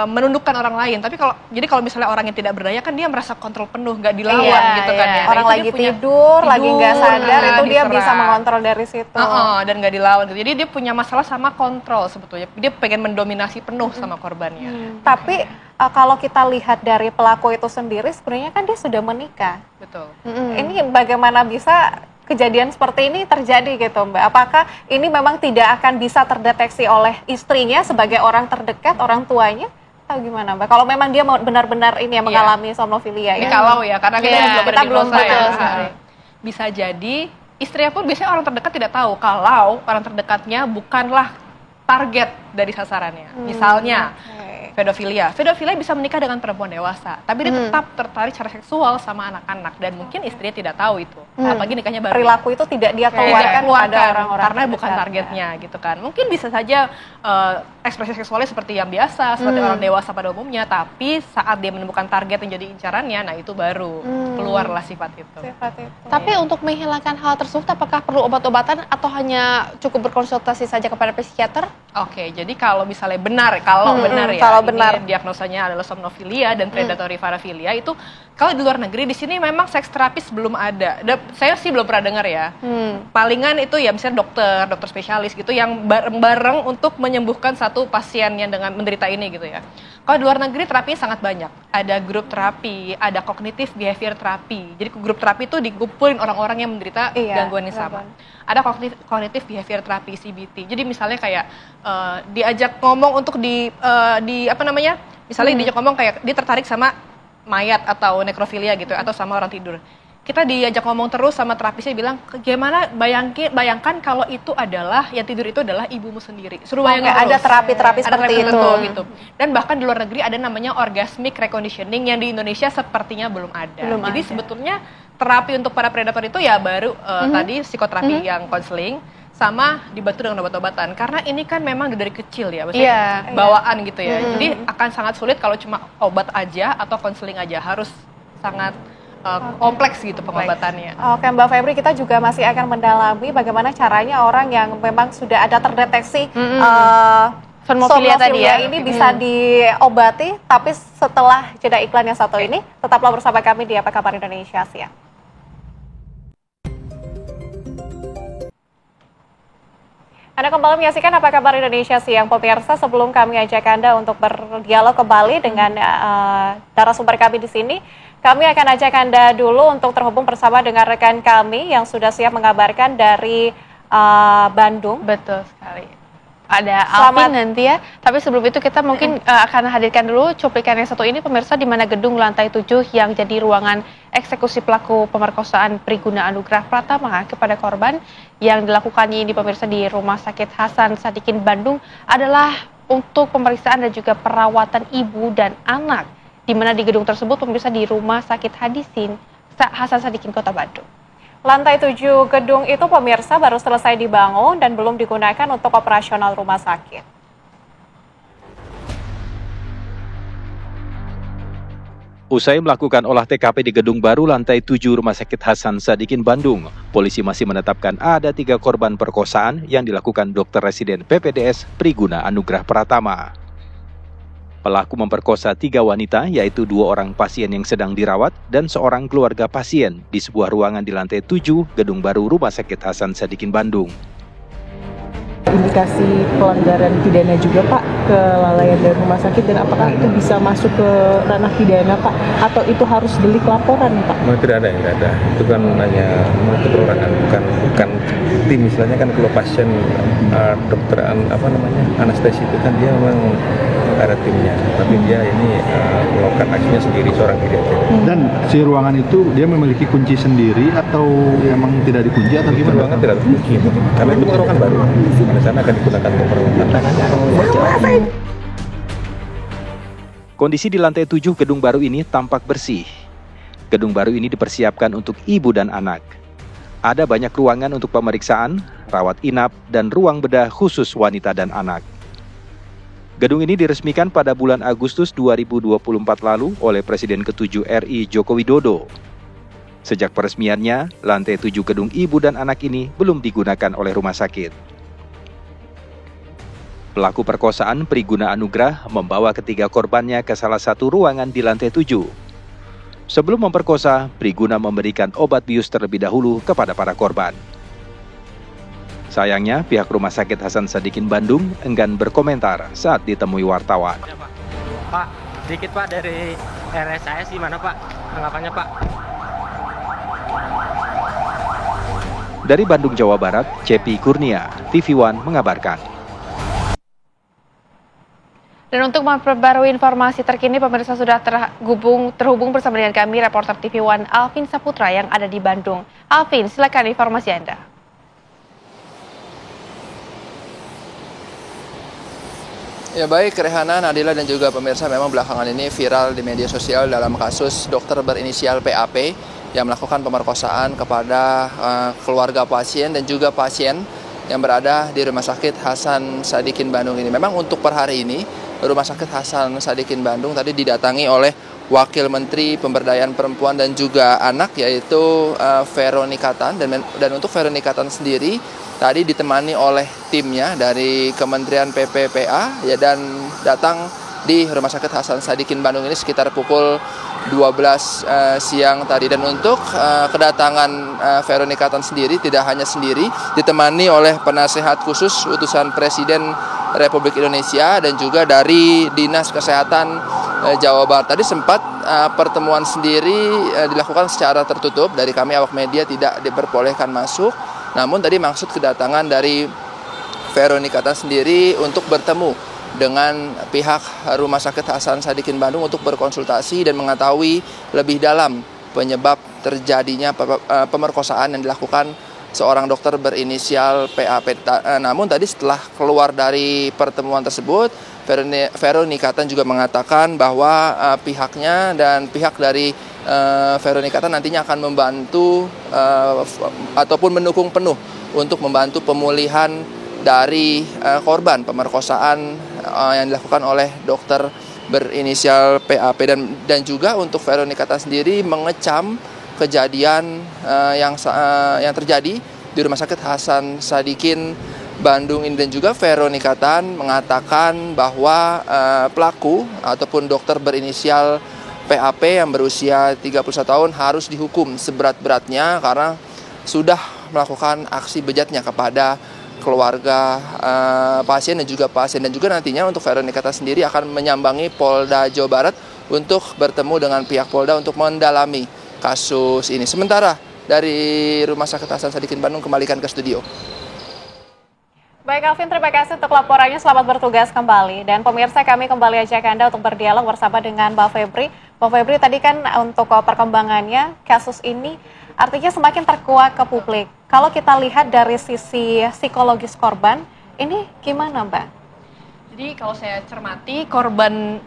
menundukkan orang lain. Tapi kalau misalnya orang yang tidak berdaya kan dia merasa kontrol penuh, nggak dilawan gitu kan ya. Orang lagi tidur, lagi nggak sadar, itu dia bisa mengontrol dari situ. Dan nggak dilawan. Jadi dia punya masalah sama kontrol sebetulnya. Dia pengen mendominasi penuh sama korbannya. Tapi kalau kita lihat dari pelaku itu sendiri, sebenarnya kan dia sudah menikah. Betul. Ini bagaimana bisa kejadian seperti ini terjadi gitu, Mbak? Apakah ini memang tidak akan bisa terdeteksi oleh istrinya sebagai orang terdekat, orang tuanya? Atau gimana, Mbak? Kalau memang dia benar-benar ini yang mengalami somnofilia ini kalau ya, karena kita belum bisa jadi istrinya pun biasanya orang terdekat tidak tahu kalau orang terdekatnya bukanlah target dari sasarannya. Misalnya pedofilia. Pedofilia bisa menikah dengan perempuan dewasa, tapi dia tetap tertarik secara seksual sama anak-anak dan mungkin istrinya tidak tahu itu. Apalagi nikahnya baru. Perilaku itu tidak dia keluarkan pada orang-orang karena bukan targetnya gitu kan. Mungkin bisa saja ekspresi seksualnya seperti yang biasa, seperti orang dewasa pada umumnya, tapi saat dia menemukan target yang jadi incarannya, nah itu baru keluarlah sifat itu. Tapi untuk menghilangkan hal tersebut, apakah perlu obat-obatan atau hanya cukup berkonsultasi saja kepada psikiater? Oke, jadi kalau misalnya benar, kalau ini diagnosanya adalah somnofilia dan predatory parafilia, itu kalau di luar negeri di sini memang seks terapis belum ada. Saya sih belum pernah dengar ya. Palingan itu ya misalnya dokter spesialis gitu yang bareng-bareng untuk menyembuhkan satu pasien yang dengan menderita ini gitu ya. Kalau di luar negeri terapinya sangat banyak. Ada grup terapi, ada cognitive behavior terapi. Jadi grup terapi itu dikumpulin orang-orang yang menderita gangguan yang sama. Ada cognitive behavior terapi CBT. Jadi misalnya kayak diajak ngomong untuk misalnya diajak ngomong kayak dia tertarik sama mayat atau nekrofilia gitu atau sama orang tidur. Kita diajak ngomong terus sama terapisnya bilang, gimana bayangkan kalau itu adalah, yang tidur itu adalah ibumu sendiri. Suruh bayangin terus. Ada terapi-terapi seperti itu. Gitu. Dan bahkan di luar negeri ada namanya orgasmic reconditioning yang di Indonesia sepertinya belum ada. Jadi sebetulnya terapi untuk para predator itu ya baru tadi psikoterapi yang konseling sama dibantu dengan obat-obatan. Karena ini kan memang dari kecil ya, maksudnya bawaan gitu ya. Jadi akan sangat sulit kalau cuma obat aja atau konseling aja, harus sangat kompleks gitu pengobatannya. Oke Mbak Febri, kita juga masih akan mendalami bagaimana caranya orang yang memang sudah ada terdeteksi somnofilia tadi ya, ini bisa diobati, tapi setelah jeda iklan yang satu ini, tetaplah bersama kami di Apa Kabar Indonesia Siang. Anda kembali menyaksikan Apa Kabar Indonesia Siang, pemirsa. Sebelum kami ajak Anda untuk berdialog kembali dengan narasumber kami di sini, kami akan ajak Anda dulu untuk terhubung bersama dengan rekan kami yang sudah siap mengabarkan dari Bandung. Betul sekali. Ada Alvin nanti ya, tapi sebelum itu kita mungkin akan hadirkan dulu cuplikan yang satu ini, pemirsa, di mana gedung lantai 7 yang jadi ruangan eksekusi pelaku pemerkosaan Priguna Anugrah Pratama kepada korban yang dilakukannya ini, pemirsa, di Rumah Sakit Hasan Sadikin Bandung adalah untuk pemeriksaan dan juga perawatan ibu dan anak, di mana di gedung tersebut, pemirsa, di Rumah Sakit Hasan Sadikin Kota Bandung. Lantai 7 gedung itu, pemirsa, baru selesai dibangun dan belum digunakan untuk operasional rumah sakit. Usai melakukan olah TKP di gedung baru lantai 7 Rumah Sakit Hasan Sadikin Bandung, polisi masih menetapkan ada 3 korban perkosaan yang dilakukan dokter residen PPDS Priguna Anugrah Pratama. Pelaku memperkosa 3 wanita, yaitu 2 orang pasien yang sedang dirawat dan seorang keluarga pasien di sebuah ruangan di lantai 7 gedung baru Rumah Sakit Hasan Sadikin Bandung. Indikasi pelanggaran pidana juga Pak ke lalaian dari rumah sakit, dan apakah itu bisa masuk ke ranah pidana Pak, atau itu harus delik laporan Pak? Tidak ada. Itu kan hanya perorangan, bukan tim. Istilahnya kan kalau pasien dokter anestesi itu kan dia memang ada timnya, tapi dia ini melakukan aksinya sendiri, seorang diri aja. Dan si ruangan itu dia memiliki kunci sendiri atau memang tidak dikunci atau gimana? Ruangan tidak dikunci, karena itu ruangan baru. Di sana akan digunakan untuk perawatan. Kondisi di lantai 7 gedung baru ini tampak bersih. Gedung baru ini dipersiapkan untuk ibu dan anak. Ada banyak ruangan untuk pemeriksaan, rawat inap, dan ruang bedah khusus wanita dan anak. Gedung ini diresmikan pada bulan Agustus 2024 lalu oleh Presiden ke-7 RI Joko Widodo. Sejak peresmiannya, lantai 7 gedung ibu dan anak ini belum digunakan oleh rumah sakit. Pelaku perkosaan Priguna Anugrah membawa ketiga korbannya ke salah satu ruangan di lantai 7. Sebelum memperkosa, Priguna memberikan obat bius terlebih dahulu kepada para korban. Sayangnya, pihak Rumah Sakit Hasan Sadikin Bandung enggan berkomentar saat ditemui wartawan. Pak, sedikit Pak dari RSIS gimana Pak? Tanggapannya Pak? Dari Bandung, Jawa Barat, Cepi Kurnia, TV One mengabarkan. Dan untuk memperbarui informasi terkini, pemirsa, sudah terhubung bersama dengan kami reporter TV One Alvin Saputra yang ada di Bandung. Alvin, silakan informasi Anda. Ya baik, Rehana, Nadila dan juga pemirsa, memang belakangan ini viral di media sosial dalam kasus dokter berinisial PAP yang melakukan pemerkosaan kepada keluarga pasien dan juga pasien yang berada di Rumah Sakit Hasan Sadikin Bandung ini. Memang untuk per hari ini, Rumah Sakit Hasan Sadikin Bandung tadi didatangi oleh Wakil Menteri Pemberdayaan Perempuan dan juga Anak, yaitu Veronika Tan. Dan untuk Veronika Tan sendiri tadi ditemani oleh timnya dari Kementerian PPPA ya, dan datang di Rumah Sakit Hasan Sadikin Bandung ini sekitar pukul 12 siang tadi. Dan untuk kedatangan Veronika Tan sendiri tidak hanya sendiri, ditemani oleh penasehat khusus utusan Presiden Republik Indonesia dan juga dari Dinas Kesehatan Jawa Barat. Tadi sempat pertemuan sendiri dilakukan secara tertutup, dari kami awak media tidak diperbolehkan masuk. Namun tadi maksud kedatangan dari Veronika Tan sendiri untuk bertemu dengan pihak Rumah Sakit Hasan Sadikin Bandung untuk berkonsultasi dan mengetahui lebih dalam penyebab terjadinya pemerkosaan yang dilakukan seorang dokter berinisial PAP. Namun tadi setelah keluar dari pertemuan tersebut, Veronika Tan juga mengatakan bahwa pihaknya dan pihak dari Veronika Tan nantinya akan membantu ataupun mendukung penuh untuk membantu pemulihan dari korban pemerkosaan yang dilakukan oleh dokter berinisial PAP. Dan juga untuk Veronika Tan sendiri mengecam kejadian yang terjadi di Rumah Sakit Hasan Sadikin Bandung ini. Dan juga Veronika Tan mengatakan bahwa pelaku ataupun dokter berinisial PAP yang berusia 31 tahun harus dihukum seberat-beratnya karena sudah melakukan aksi bejatnya kepada keluarga pasien dan juga nantinya untuk Veronika Tan sendiri akan menyambangi Polda Jawa Barat untuk bertemu dengan pihak Polda untuk mendalami kasus ini. Sementara dari Rumah Sakit Hasan Sadikin Bandung kembalikan ke studio. Baik Alvin, terima kasih untuk laporannya, selamat bertugas kembali. Dan pemirsa, kami kembali ajak Anda untuk berdialog bersama dengan Mbak Febri. Mbak Febri, tadi kan untuk perkembangannya kasus ini artinya semakin terkuak ke publik. Kalau kita lihat dari sisi psikologis korban, ini gimana Mbak? Jadi kalau saya cermati, korban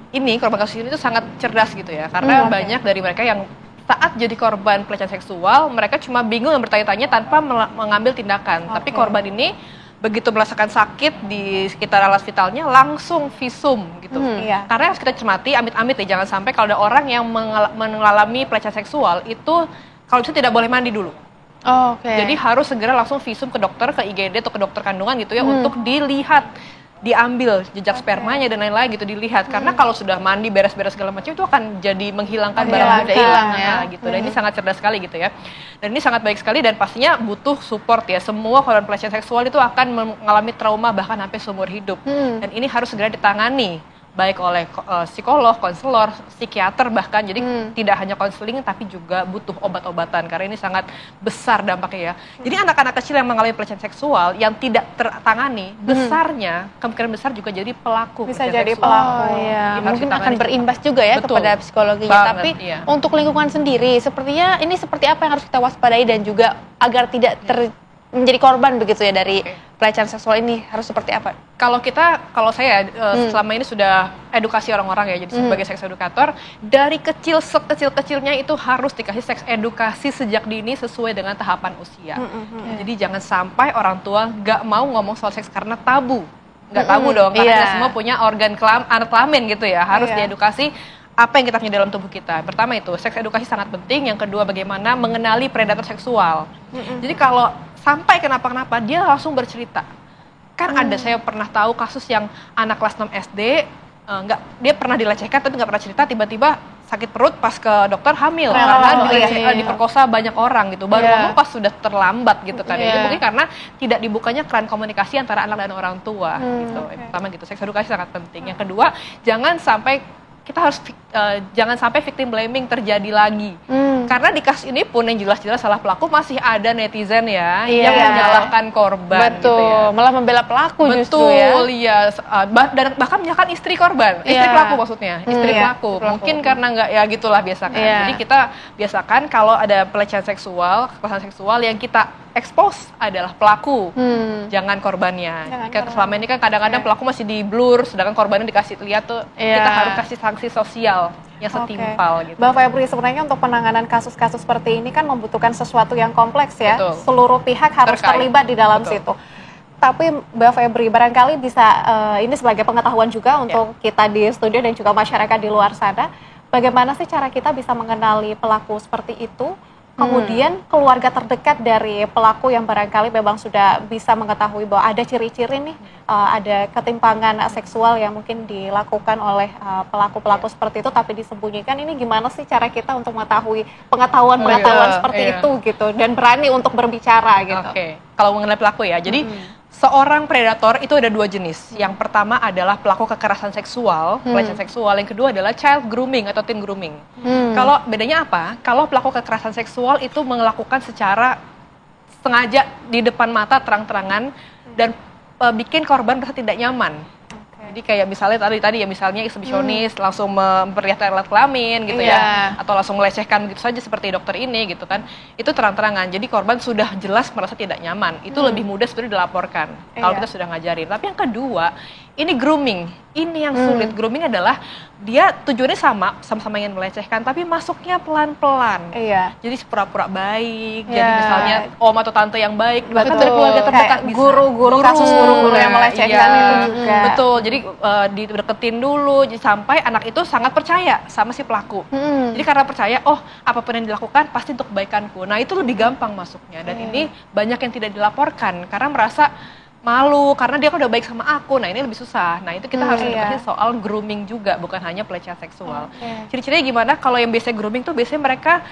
kasus ini itu sangat cerdas gitu ya. Karena banyak dari mereka yang saat jadi korban pelecehan seksual, mereka cuma bingung dan bertanya-tanya tanpa mengambil tindakan. Tapi korban ini begitu merasakan sakit di sekitar alas vitalnya langsung visum gitu. Karena harus kita cermati, amit-amit ya, jangan sampai kalau ada orang yang mengalami pelecehan seksual itu kalau bisa tidak boleh mandi dulu. Jadi harus segera langsung visum ke dokter, ke IGD atau ke dokter kandungan gitu ya, untuk dilihat, diambil jejak spermanya dan lain-lain gitu, dilihat. Karena kalau sudah mandi beres-beres segala macam itu akan jadi menghilangkan barang bukti gitu. Dan ini sangat cerdas sekali gitu ya. Dan ini sangat baik sekali dan pastinya butuh support ya. Semua korban pelecehan seksual itu akan mengalami trauma bahkan sampai seumur hidup. Dan ini harus segera ditangani baik oleh psikolog, konselor, psikiater bahkan. Jadi tidak hanya konseling tapi juga butuh obat-obatan karena ini sangat besar dampaknya ya. Jadi anak-anak kecil yang mengalami pelecehan seksual yang tidak tertangani, besarnya kemungkinan besar juga jadi pelaku. Bisa jadi pelaku. Mungkin akan berimbas juga ya kepada psikologinya. Tapi untuk lingkungan sendiri, sepertinya ini seperti apa yang harus kita waspadai dan juga agar tidak menjadi korban begitu ya dari pelecehan seksual ini, harus seperti apa? Kalau saya selama ini sudah edukasi orang-orang ya, jadi sebagai seks edukator, dari sekecil-kecilnya itu harus dikasih seks edukasi sejak dini sesuai dengan tahapan usia. Jadi jangan sampai orang tua nggak mau ngomong soal seks karena tabu. Nggak tabu dong, karena kita semua punya organ alat kelamin gitu ya, harus diedukasi apa yang kita punya dalam tubuh kita. Pertama itu, seks edukasi sangat penting. Yang kedua, bagaimana mengenali predator seksual. Jadi kalau sampai kenapa-kenapa, dia langsung bercerita. Kan ada, saya pernah tahu kasus yang anak kelas 6 SD, dia pernah dilecehkan tapi nggak pernah cerita, tiba-tiba sakit perut pas ke dokter hamil. Karena diperkosa banyak orang gitu. Baru ngomong pas sudah terlambat gitu kan. Jadi mungkin karena tidak dibukanya keran komunikasi antara anak dan orang tua. Gitu. Pertama gitu, seks edukasi sangat penting. Yang kedua, jangan sampai victim blaming terjadi lagi. Karena di kasus ini pun yang jelas-jelas salah pelaku masih ada netizen ya yang menyalahkan korban. Betul, gitu ya. Malah membela pelaku justru ya. Betul, iya. Dan bahkan menyalahkan istri korban, istri pelaku maksudnya, istri pelaku. Mungkin karena nggak ya gitulah biasakan. Jadi kita biasakan kalau ada pelecehan seksual, kekerasan seksual yang kita expose adalah pelaku, jangan korbannya. Selama ini kan kadang-kadang pelaku masih di blur, sedangkan korbannya dikasih lihat tuh, kita harus kasih sanksi sosial yang setimpal gitu. Mbak Febri, sebenarnya untuk penanganan kasus-kasus seperti ini kan membutuhkan sesuatu yang kompleks ya. Betul. Seluruh pihak harus terlibat di dalam situ. Tapi Mbak Febri, barangkali bisa ini sebagai pengetahuan juga untuk kita di studio dan juga masyarakat di luar sana, bagaimana sih cara kita bisa mengenali pelaku seperti itu? Kemudian keluarga terdekat dari pelaku yang barangkali memang sudah bisa mengetahui bahwa ada ciri-ciri nih, ada ketimpangan seksual yang mungkin dilakukan oleh pelaku-pelaku seperti itu tapi disembunyikan. Ini gimana sih cara kita untuk mengetahui pengetahuan seperti itu gitu dan berani untuk berbicara gitu? Oke, kalau mengenai pelaku ya, jadi seorang predator itu ada dua jenis. Yang pertama adalah pelaku kekerasan seksual, pelecehan seksual. Yang kedua adalah child grooming atau teen grooming. Kalau bedanya apa? Kalau pelaku kekerasan seksual itu melakukan secara sengaja di depan mata terang-terangan dan bikin korban merasa tidak nyaman. Jadi kayak misalnya tadi ya misalnya eksibisionis langsung memperlihatkan alat kelamin gitu ya, atau langsung melecehkan begitu saja seperti dokter ini gitu kan, itu terang-terangan. Jadi korban sudah jelas merasa tidak nyaman, itu lebih mudah sebenarnya dilaporkan kalau kita sudah ngajarin. Tapi yang kedua, ini grooming, ini yang sulit. Grooming adalah dia tujuannya sama-sama ingin melecehkan, tapi masuknya pelan-pelan. Jadi pura-pura baik, jadi misalnya om atau tante yang baik, bahkan dari keluarga terdekat, guru-guru, kasus guru-guru yang melecehkan itu juga. Betul, jadi dideketin dulu sampai anak itu sangat percaya sama si pelaku. Jadi karena percaya, oh apapun yang dilakukan pasti untuk kebaikanku. Nah itu lebih gampang masuknya, dan ini banyak yang tidak dilaporkan karena merasa malu karena dia kan udah baik sama aku. Nah ini lebih susah. Nah itu kita harus edukasi soal grooming juga, bukan hanya pelecehan seksual. Ciri-cirinya gimana? Kalau yang biasanya grooming tuh biasanya mereka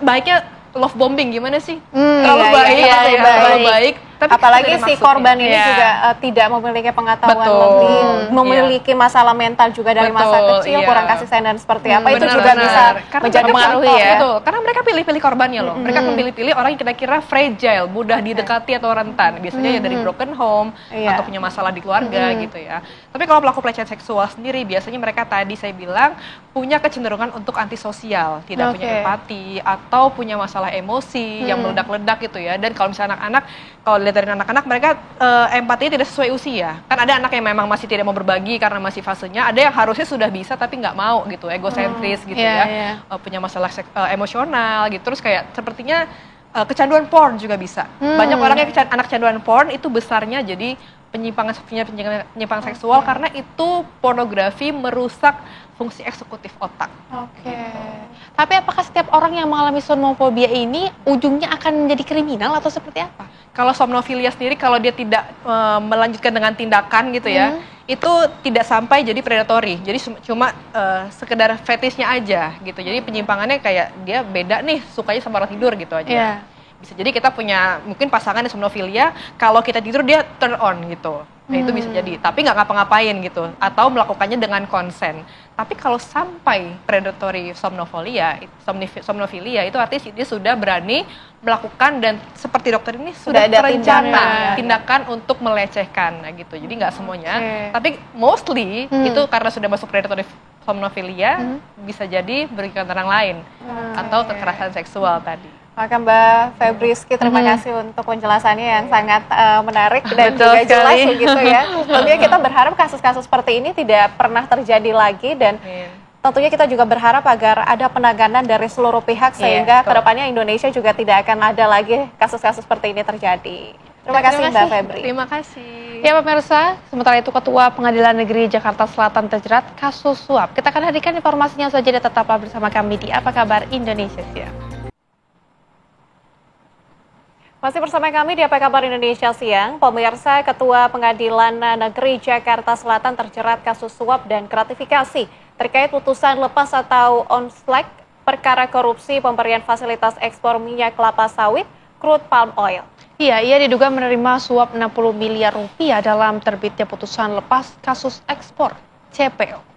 baiknya love bombing, gimana sih? Terlalu baik, terlalu baik. Tapi apalagi si korban ini juga tidak memiliki pengetahuan lebih, memiliki masalah mental juga dari masa kecil, kurang kasih sayang dan seperti apa, itu juga bisa menjadi pengaruh ya. Betul, karena mereka pilih-pilih korbannya loh. Mereka pilih-pilih orang yang kira-kira fragile, mudah didekati atau rentan. Biasanya ya dari broken home atau punya masalah di keluarga gitu ya. Tapi kalau pelaku pelecehan seksual sendiri, biasanya mereka tadi saya bilang punya kecenderungan untuk antisosial, tidak punya empati atau punya masalah emosi yang meledak-ledak gitu ya. Dan kalau misalnya anak-anak, kalau dilihat dari anak-anak, mereka empatinya tidak sesuai usia. Kan ada anak yang memang masih tidak mau berbagi karena masih fasenya, ada yang harusnya sudah bisa tapi nggak mau gitu, egosentris gitu punya masalah emosional gitu. Terus kayak sepertinya kecanduan porn juga bisa. Banyak orang yang anak kecanduan porn itu besarnya jadi penyimpangan seksual karena itu pornografi merusak fungsi eksekutif otak. Tapi apakah setiap orang yang mengalami somnofobia ini ujungnya akan menjadi kriminal atau seperti apa? Kalau somnofilia sendiri, kalau dia tidak melanjutkan dengan tindakan gitu ya, itu tidak sampai jadi predatory. Jadi cuma sekedar fetishnya aja gitu. Jadi penyimpangannya kayak dia beda nih, sukanya sama orang tidur gitu aja. Bisa jadi kita punya mungkin pasangan yang somnofilia, kalau kita tidur dia turn on gitu. Nah itu bisa jadi, tapi nggak ngapa-ngapain gitu, atau melakukannya dengan konsen. Tapi kalau sampai predatory somnofilia itu artinya dia sudah berani melakukan dan seperti dokter ini sudah ada terencana tindakan untuk melecehkan gitu. Jadi nggak semuanya, tapi mostly itu karena sudah masuk predatory somnofilia bisa jadi merugikan orang lain atau kekerasan seksual tadi. Maka Mbak Febriski, terima kasih untuk penjelasannya yang sangat menarik dan juga jelas begitu ya. Tentunya kita berharap kasus-kasus seperti ini tidak pernah terjadi lagi, dan tentunya kita juga berharap agar ada penanganan dari seluruh pihak sehingga kedepannya Indonesia juga tidak akan ada lagi kasus-kasus seperti ini terjadi. Terima kasih Mbak Febri. Terima kasih. Ya pemirsa, sementara itu Ketua Pengadilan Negeri Jakarta Selatan terjerat kasus suap. Kita akan hadirkan informasinya saja, dan tetaplah bersama kami di Apa Kabar Indonesia Siang. Masih bersama kami di Apa Kabar Indonesia Siang. Pemirsa, Ketua Pengadilan Negeri Jakarta Selatan terjerat kasus suap dan gratifikasi terkait putusan lepas atau on slack perkara korupsi pemberian fasilitas ekspor minyak kelapa sawit crude palm oil. Iya, ia diduga menerima suap 60 miliar rupiah dalam terbitnya putusan lepas kasus ekspor CPO.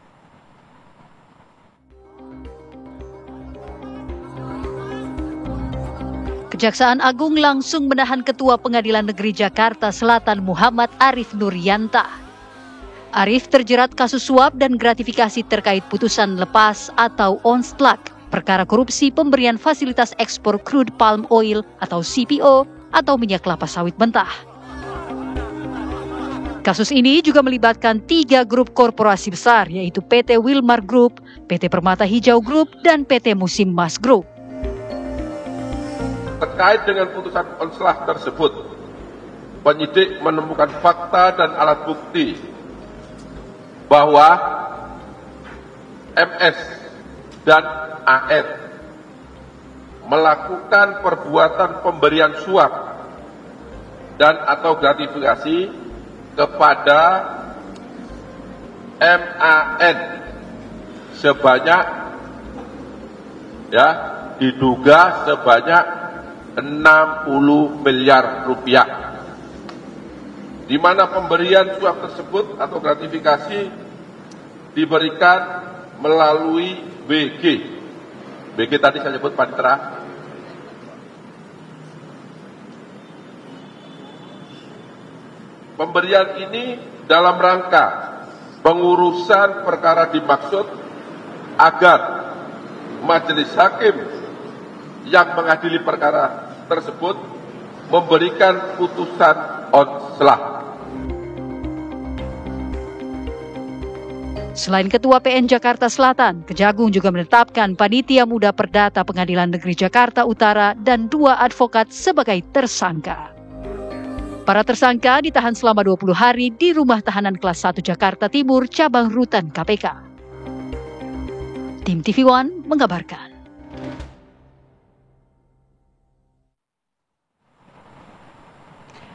Kejaksaan Agung langsung menahan Ketua Pengadilan Negeri Jakarta Selatan Muhammad Arif Nurianta. Arif terjerat kasus suap dan gratifikasi terkait putusan lepas atau on slack perkara korupsi pemberian fasilitas ekspor crude palm oil atau CPO atau minyak kelapa sawit mentah. Kasus ini juga melibatkan 3 grup korporasi besar, yaitu PT Wilmar Group, PT Permata Hijau Group, dan PT Musim Mas Group. Terkait dengan putusan onslah tersebut, penyidik menemukan fakta dan alat bukti bahwa MS dan AN melakukan perbuatan pemberian suap dan atau gratifikasi kepada MAN sebanyak diduga sebanyak 60 miliar rupiah, di mana pemberian suap tersebut atau gratifikasi diberikan melalui BG. BG tadi saya sebut panitera. Pemberian ini dalam rangka pengurusan perkara dimaksud agar majelis hakim yang mengadili perkara tersebut memberikan putusan onslah. Selain Ketua PN Jakarta Selatan, Kejagung juga menetapkan Panitia Muda Perdata Pengadilan Negeri Jakarta Utara dan 2 advokat sebagai tersangka. Para tersangka ditahan selama 20 hari di Rumah Tahanan Kelas 1 Jakarta Timur, Cabang Rutan KPK. Tim TV One mengabarkan.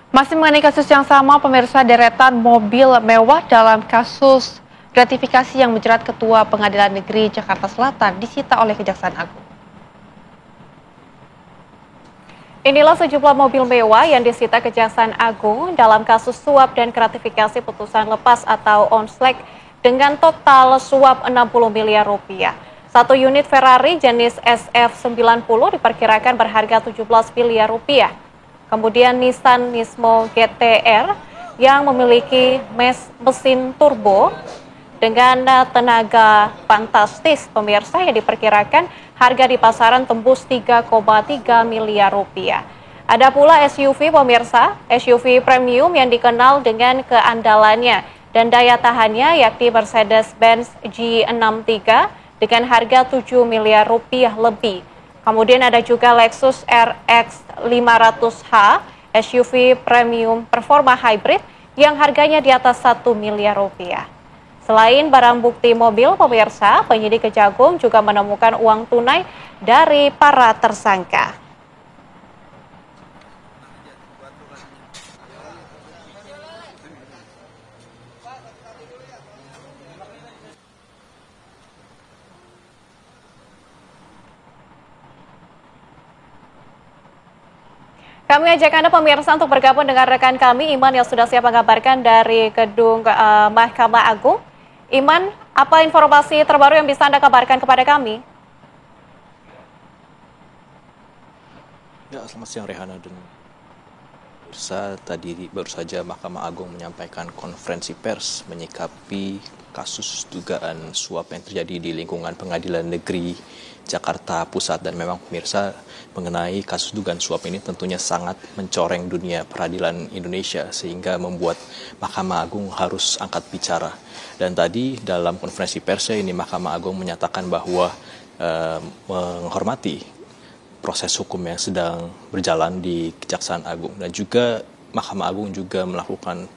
Masih mengenai kasus yang sama, pemirsa, deretan mobil mewah dalam kasus gratifikasi yang menjerat Ketua Pengadilan Negeri Jakarta Selatan disita oleh Kejaksaan Agung. Inilah sejumlah mobil mewah yang disita Kejaksaan Agung dalam kasus suap dan gratifikasi putusan lepas atau onslek dengan total suap 60 miliar rupiah. 1 unit Ferrari jenis SF90 diperkirakan berharga 17 miliar rupiah. Kemudian Nissan Nismo GT-R yang memiliki mesin turbo dengan tenaga fantastis, pemirsa, yang diperkirakan harga di pasaran tembus 3,3 miliar rupiah. Ada pula SUV, pemirsa, SUV premium yang dikenal dengan keandalannya dan daya tahannya, yakni Mercedes-Benz G63 dengan harga 7 miliar rupiah lebih. Kemudian ada juga Lexus RX 500H, SUV premium performa hybrid yang harganya di atas 1 miliar rupiah. Selain barang bukti mobil, pemirsa, penyidik Kejagung juga menemukan uang tunai dari para tersangka. Kami ajak Anda, pemirsa, untuk bergabung dengan rekan kami, Iman, yang sudah siap mengabarkan dari gedung Mahkamah Agung. Iman, apa informasi terbaru yang bisa Anda kabarkan kepada kami? Ya, selamat siang Rehana dan pemirsa. Tadi baru saja Mahkamah Agung menyampaikan konferensi pers menyikapi kasus dugaan suap yang terjadi di lingkungan Pengadilan Negeri Jakarta Pusat. Dan memang pemirsa, mengenai kasus dugaan suap ini tentunya sangat mencoreng dunia peradilan Indonesia sehingga membuat Mahkamah Agung harus angkat bicara. Dan tadi dalam konferensi persnya ini Mahkamah Agung menyatakan bahwa menghormati proses hukum yang sedang berjalan di Kejaksaan Agung, dan juga Mahkamah Agung juga melakukan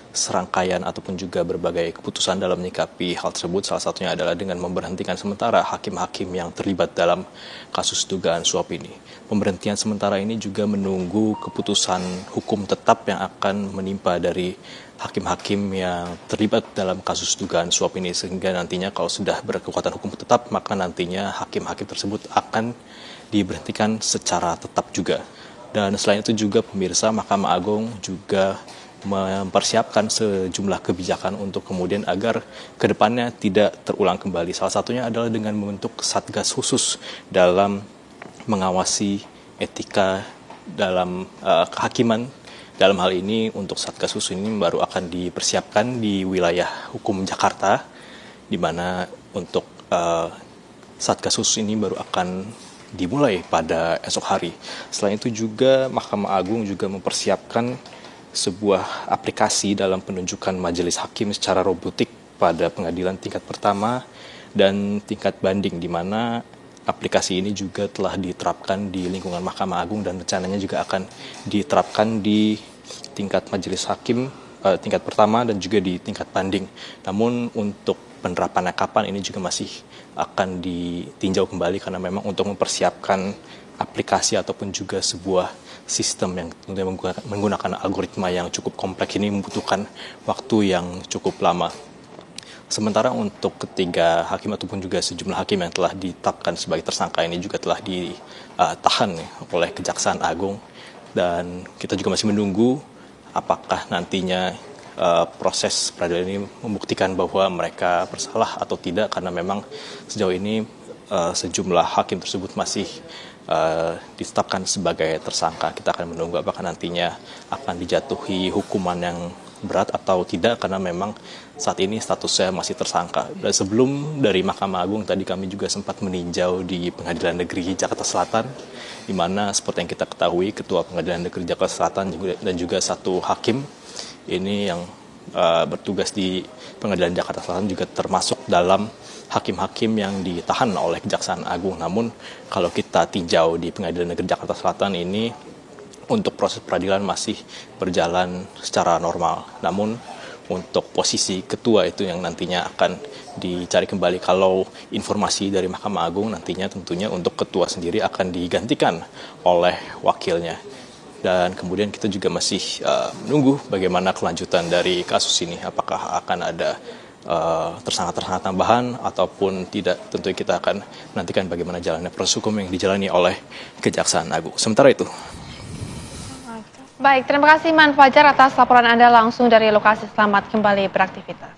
serangkaian ataupun juga berbagai keputusan dalam menyikapi hal tersebut. Salah satunya adalah dengan memberhentikan sementara hakim-hakim yang terlibat dalam kasus dugaan suap ini. Pemberhentian sementara ini juga menunggu keputusan hukum tetap yang akan menimpa dari hakim-hakim yang terlibat dalam kasus dugaan suap ini, sehingga nantinya kalau sudah berkekuatan hukum tetap, maka nantinya hakim-hakim tersebut akan diberhentikan secara tetap juga. Dan selain itu juga pemirsa, Mahkamah Agung juga mempersiapkan sejumlah kebijakan untuk kemudian agar kedepannya tidak terulang kembali. Salah satunya adalah dengan membentuk satgas khusus dalam mengawasi etika dalam kehakiman. Dalam hal ini untuk satgas khusus ini baru akan dipersiapkan di wilayah hukum Jakarta, di mana untuk saat kasus ini baru akan dimulai pada esok hari. Selain itu juga Mahkamah Agung juga mempersiapkan sebuah aplikasi dalam penunjukan majelis hakim secara robotik pada pengadilan tingkat pertama dan tingkat banding, di mana aplikasi ini juga telah diterapkan di lingkungan Mahkamah Agung dan rencananya juga akan diterapkan di tingkat majelis hakim tingkat pertama dan juga di tingkat banding. Namun untuk penerapannya kapan ini juga masih akan ditinjau kembali, karena memang untuk mempersiapkan aplikasi ataupun juga sebuah sistem yang tentunya menggunakan algoritma yang cukup kompleks ini membutuhkan waktu yang cukup lama. Sementara untuk ketiga hakim ataupun juga sejumlah hakim yang telah ditetapkan sebagai tersangka ini juga telah ditahan oleh Kejaksaan Agung, dan kita juga masih menunggu apakah nantinya proses peradilan ini membuktikan bahwa mereka bersalah atau tidak, karena memang sejauh ini sejumlah hakim tersebut masih ditetapkan sebagai tersangka. Kita akan menunggu apakah nantinya akan dijatuhi hukuman yang berat atau tidak, karena memang saat ini statusnya masih tersangka. Dan sebelum dari Mahkamah Agung tadi kami juga sempat meninjau di Pengadilan Negeri Jakarta Selatan, di mana seperti yang kita ketahui Ketua Pengadilan Negeri Jakarta Selatan dan juga satu hakim ini yang bertugas di Pengadilan Jakarta Selatan juga termasuk dalam hakim-hakim yang ditahan oleh Kejaksaan Agung. Namun kalau kita tinjau di Pengadilan Negeri Jakarta Selatan ini, untuk proses peradilan masih berjalan secara normal. Namun untuk posisi ketua itu yang nantinya akan dicari kembali. Kalau informasi dari Mahkamah Agung nantinya tentunya untuk ketua sendiri akan digantikan oleh wakilnya. Dan kemudian kita juga masih menunggu bagaimana kelanjutan dari kasus ini. Apakah akan ada tersangka-tersangka tambahan ataupun tidak. Tentu kita akan menantikan bagaimana jalannya proses hukum yang dijalani oleh Kejaksaan Agung. Sementara itu. Baik, terima kasih Man Fajar atas laporan Anda langsung dari lokasi. Selamat kembali beraktivitas.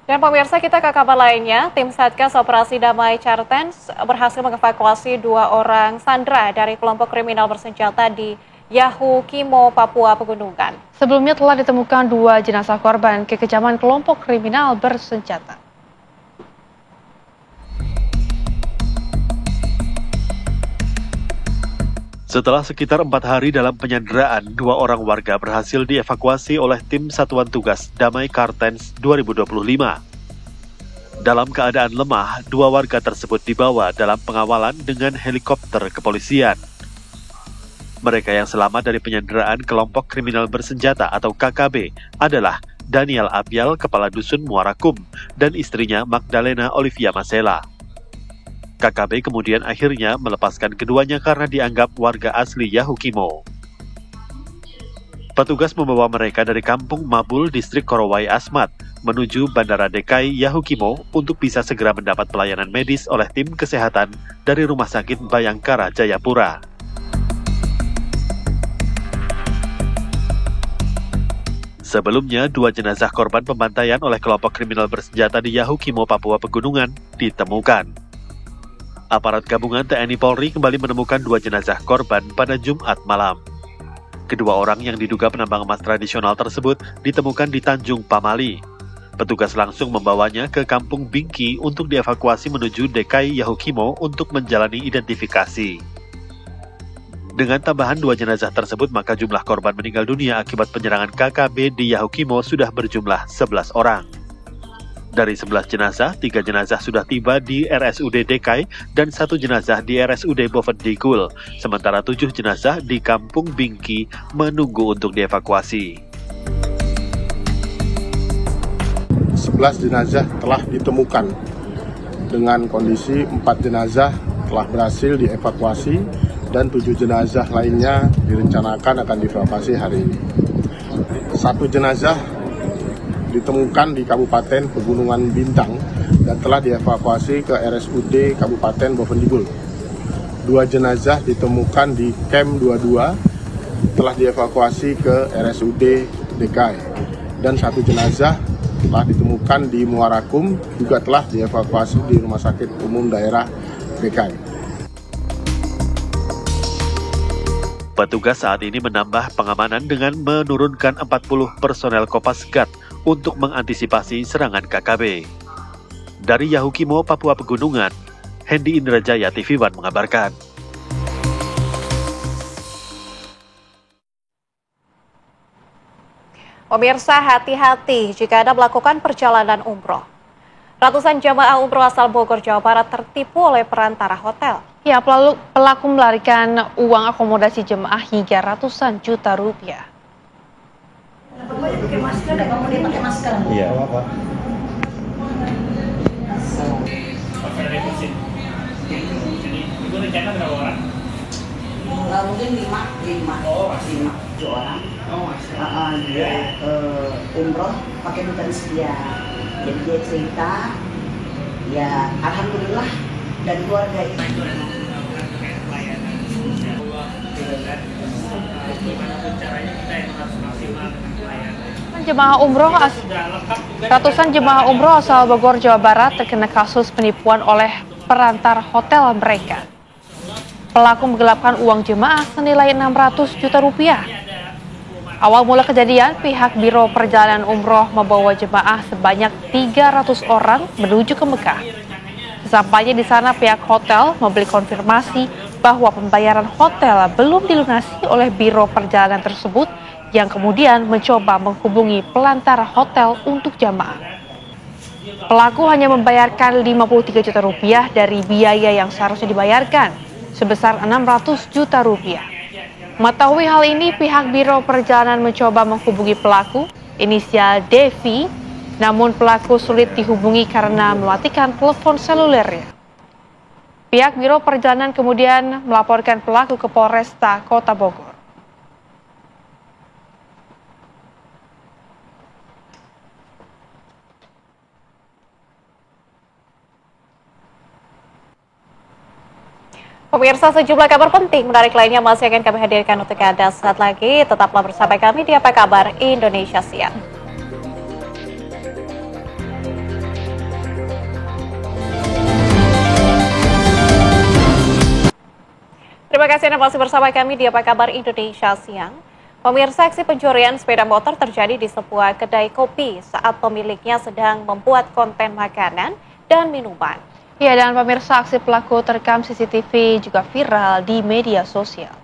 Dan pemirsa, kita ke kabar lainnya. Tim Satgas Operasi Damai Cartens berhasil mengevakuasi 2 orang sandera dari kelompok kriminal bersenjata di Yahukimo, Papua Pegunungan. Sebelumnya telah ditemukan 2 jenazah korban kekejaman kelompok kriminal bersenjata. Setelah sekitar 4 hari dalam penyanderaan, 2 orang warga berhasil dievakuasi oleh tim Satuan Tugas Damai Cartens 2025. Dalam keadaan lemah, 2 warga tersebut dibawa dalam pengawalan dengan helikopter kepolisian. Mereka yang selamat dari penyanderaan kelompok kriminal bersenjata atau KKB adalah Daniel Abial, Kepala Dusun Muarakum, dan istrinya Magdalena Olivia Masela. KKB kemudian akhirnya melepaskan keduanya karena dianggap warga asli Yahukimo. Petugas membawa mereka dari Kampung Mabul, Distrik Korowai Asmat, menuju Bandara DKI Yahukimo untuk bisa segera mendapat pelayanan medis oleh tim kesehatan dari Rumah Sakit Bayangkara Jayapura. Sebelumnya, 2 jenazah korban pembantaian oleh kelompok kriminal bersenjata di Yahukimo, Papua Pegunungan ditemukan. Aparat gabungan TNI Polri kembali menemukan 2 jenazah korban pada Jumat malam. Kedua orang yang diduga penambang emas tradisional tersebut ditemukan di Tanjung Pamali. Petugas langsung membawanya ke Kampung Bingki untuk dievakuasi menuju DKI Yahukimo untuk menjalani identifikasi. Dengan tambahan 2 jenazah tersebut, maka jumlah korban meninggal dunia akibat penyerangan KKB di Yahukimo sudah berjumlah 11 orang. Dari 11 jenazah, 3 jenazah sudah tiba di RSUD DKI dan 1 jenazah di RSUD Bovendigul, sementara 7 jenazah di Kampung Bingki menunggu untuk dievakuasi. 11 jenazah telah ditemukan dengan kondisi 4 jenazah telah berhasil dievakuasi dan 7 jenazah lainnya direncanakan akan dievakuasi hari ini. 1 jenazah ditemukan di Kabupaten Pegunungan Bintang dan telah dievakuasi ke RSUD Kabupaten Bovendigul. 2 jenazah ditemukan di Camp 22 telah dievakuasi ke RSUD DKI dan 1 jenazah telah ditemukan di Muarakum juga telah dievakuasi di Rumah Sakit Umum Daerah DKI. Petugas saat ini menambah pengamanan dengan menurunkan 40 personel Kopasgat untuk mengantisipasi serangan KKB. Dari Yahukimo, Papua Pegunungan, Hendy Indrajaya, TV One mengabarkan. Pemirsa, hati-hati jika Anda melakukan perjalanan umroh. Ratusan jamaah umroh asal Bogor, Jawa Barat tertipu oleh perantara hotel. Ya, pelaku melarikan uang akomodasi jemaah hingga ratusan juta rupiah. Pakai masker, kamu dia pakai masker. Iya, apa? Jadi, itu rencana berapa orang? Mungkin 5 orang. Dia umroh pakai dutan sedia. Jadi dia cerita, ya alhamdulillah dan keluarga itu. Ratusan jemaah umroh asal Bogor, Jawa Barat terkena kasus penipuan oleh perantara hotel mereka. Pelaku menggelapkan uang jemaah senilai 600 juta rupiah. Awal mula kejadian, pihak Biro Perjalanan Umroh membawa jemaah sebanyak 300 orang menuju ke Mekah. Sesampainya di sana, pihak hotel memberi konfirmasi bahwa pembayaran hotel belum dilunasi oleh Biro Perjalanan tersebut yang kemudian mencoba menghubungi pelantara hotel untuk jamaah. Pelaku hanya membayarkan 53 juta rupiah dari biaya yang seharusnya dibayarkan, sebesar 600 juta rupiah. Mengetahui hal ini, pihak Biro Perjalanan mencoba menghubungi pelaku, inisial Devi, namun pelaku sulit dihubungi karena mematikan telepon selulernya. Pihak Biro Perjalanan kemudian melaporkan pelaku ke Polresta Kota Bogor. Pemirsa, sejumlah kabar penting menarik lainnya masih akan kami hadirkan untuk Anda saat lagi. Tetaplah bersama kami di Apa Kabar Indonesia Siang. Terima kasih Anda masih bersama kami di Apa Kabar Indonesia Siang. Pemirsa, aksi pencurian sepeda motor terjadi di sebuah kedai kopi saat pemiliknya sedang membuat konten makanan dan minuman. Ya, dan pemirsa, aksi pelaku terekam CCTV juga viral di media sosial.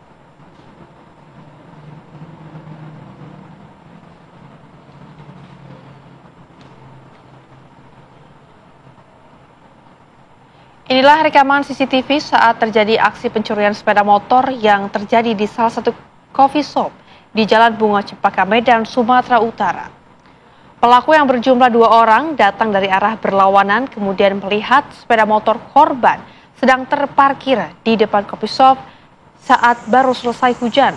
Inilah rekaman CCTV saat terjadi aksi pencurian sepeda motor yang terjadi di salah satu coffee shop di Jalan Bunga Cempaka Medan, Sumatera Utara. Pelaku yang berjumlah 2 orang datang dari arah berlawanan kemudian melihat sepeda motor korban sedang terparkir di depan coffee shop saat baru selesai hujan.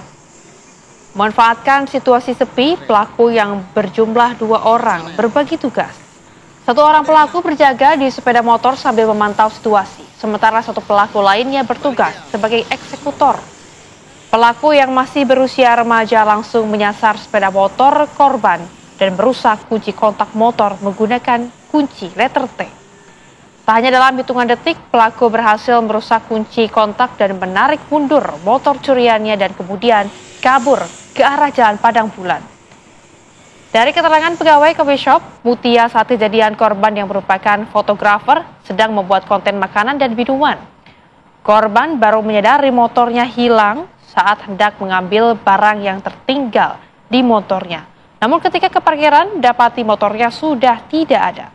Memanfaatkan situasi sepi, pelaku yang berjumlah 2 orang berbagi tugas. 1 orang pelaku berjaga di sepeda motor sambil memantau situasi, sementara 1 pelaku lainnya bertugas sebagai eksekutor. Pelaku yang masih berusia remaja langsung menyasar sepeda motor korban dan merusak kunci kontak motor menggunakan kunci letter T. Tak hanya dalam hitungan detik, pelaku berhasil merusak kunci kontak dan menarik mundur motor curiannya dan kemudian kabur ke arah Jalan Padang Bulan. Dari keterangan pegawai coffee shop, Mutia saat kejadian korban yang merupakan fotografer sedang membuat konten makanan dan minuman. Korban baru menyadari motornya hilang saat hendak mengambil barang yang tertinggal di motornya. Namun ketika ke parkiran, dapati motornya sudah tidak ada.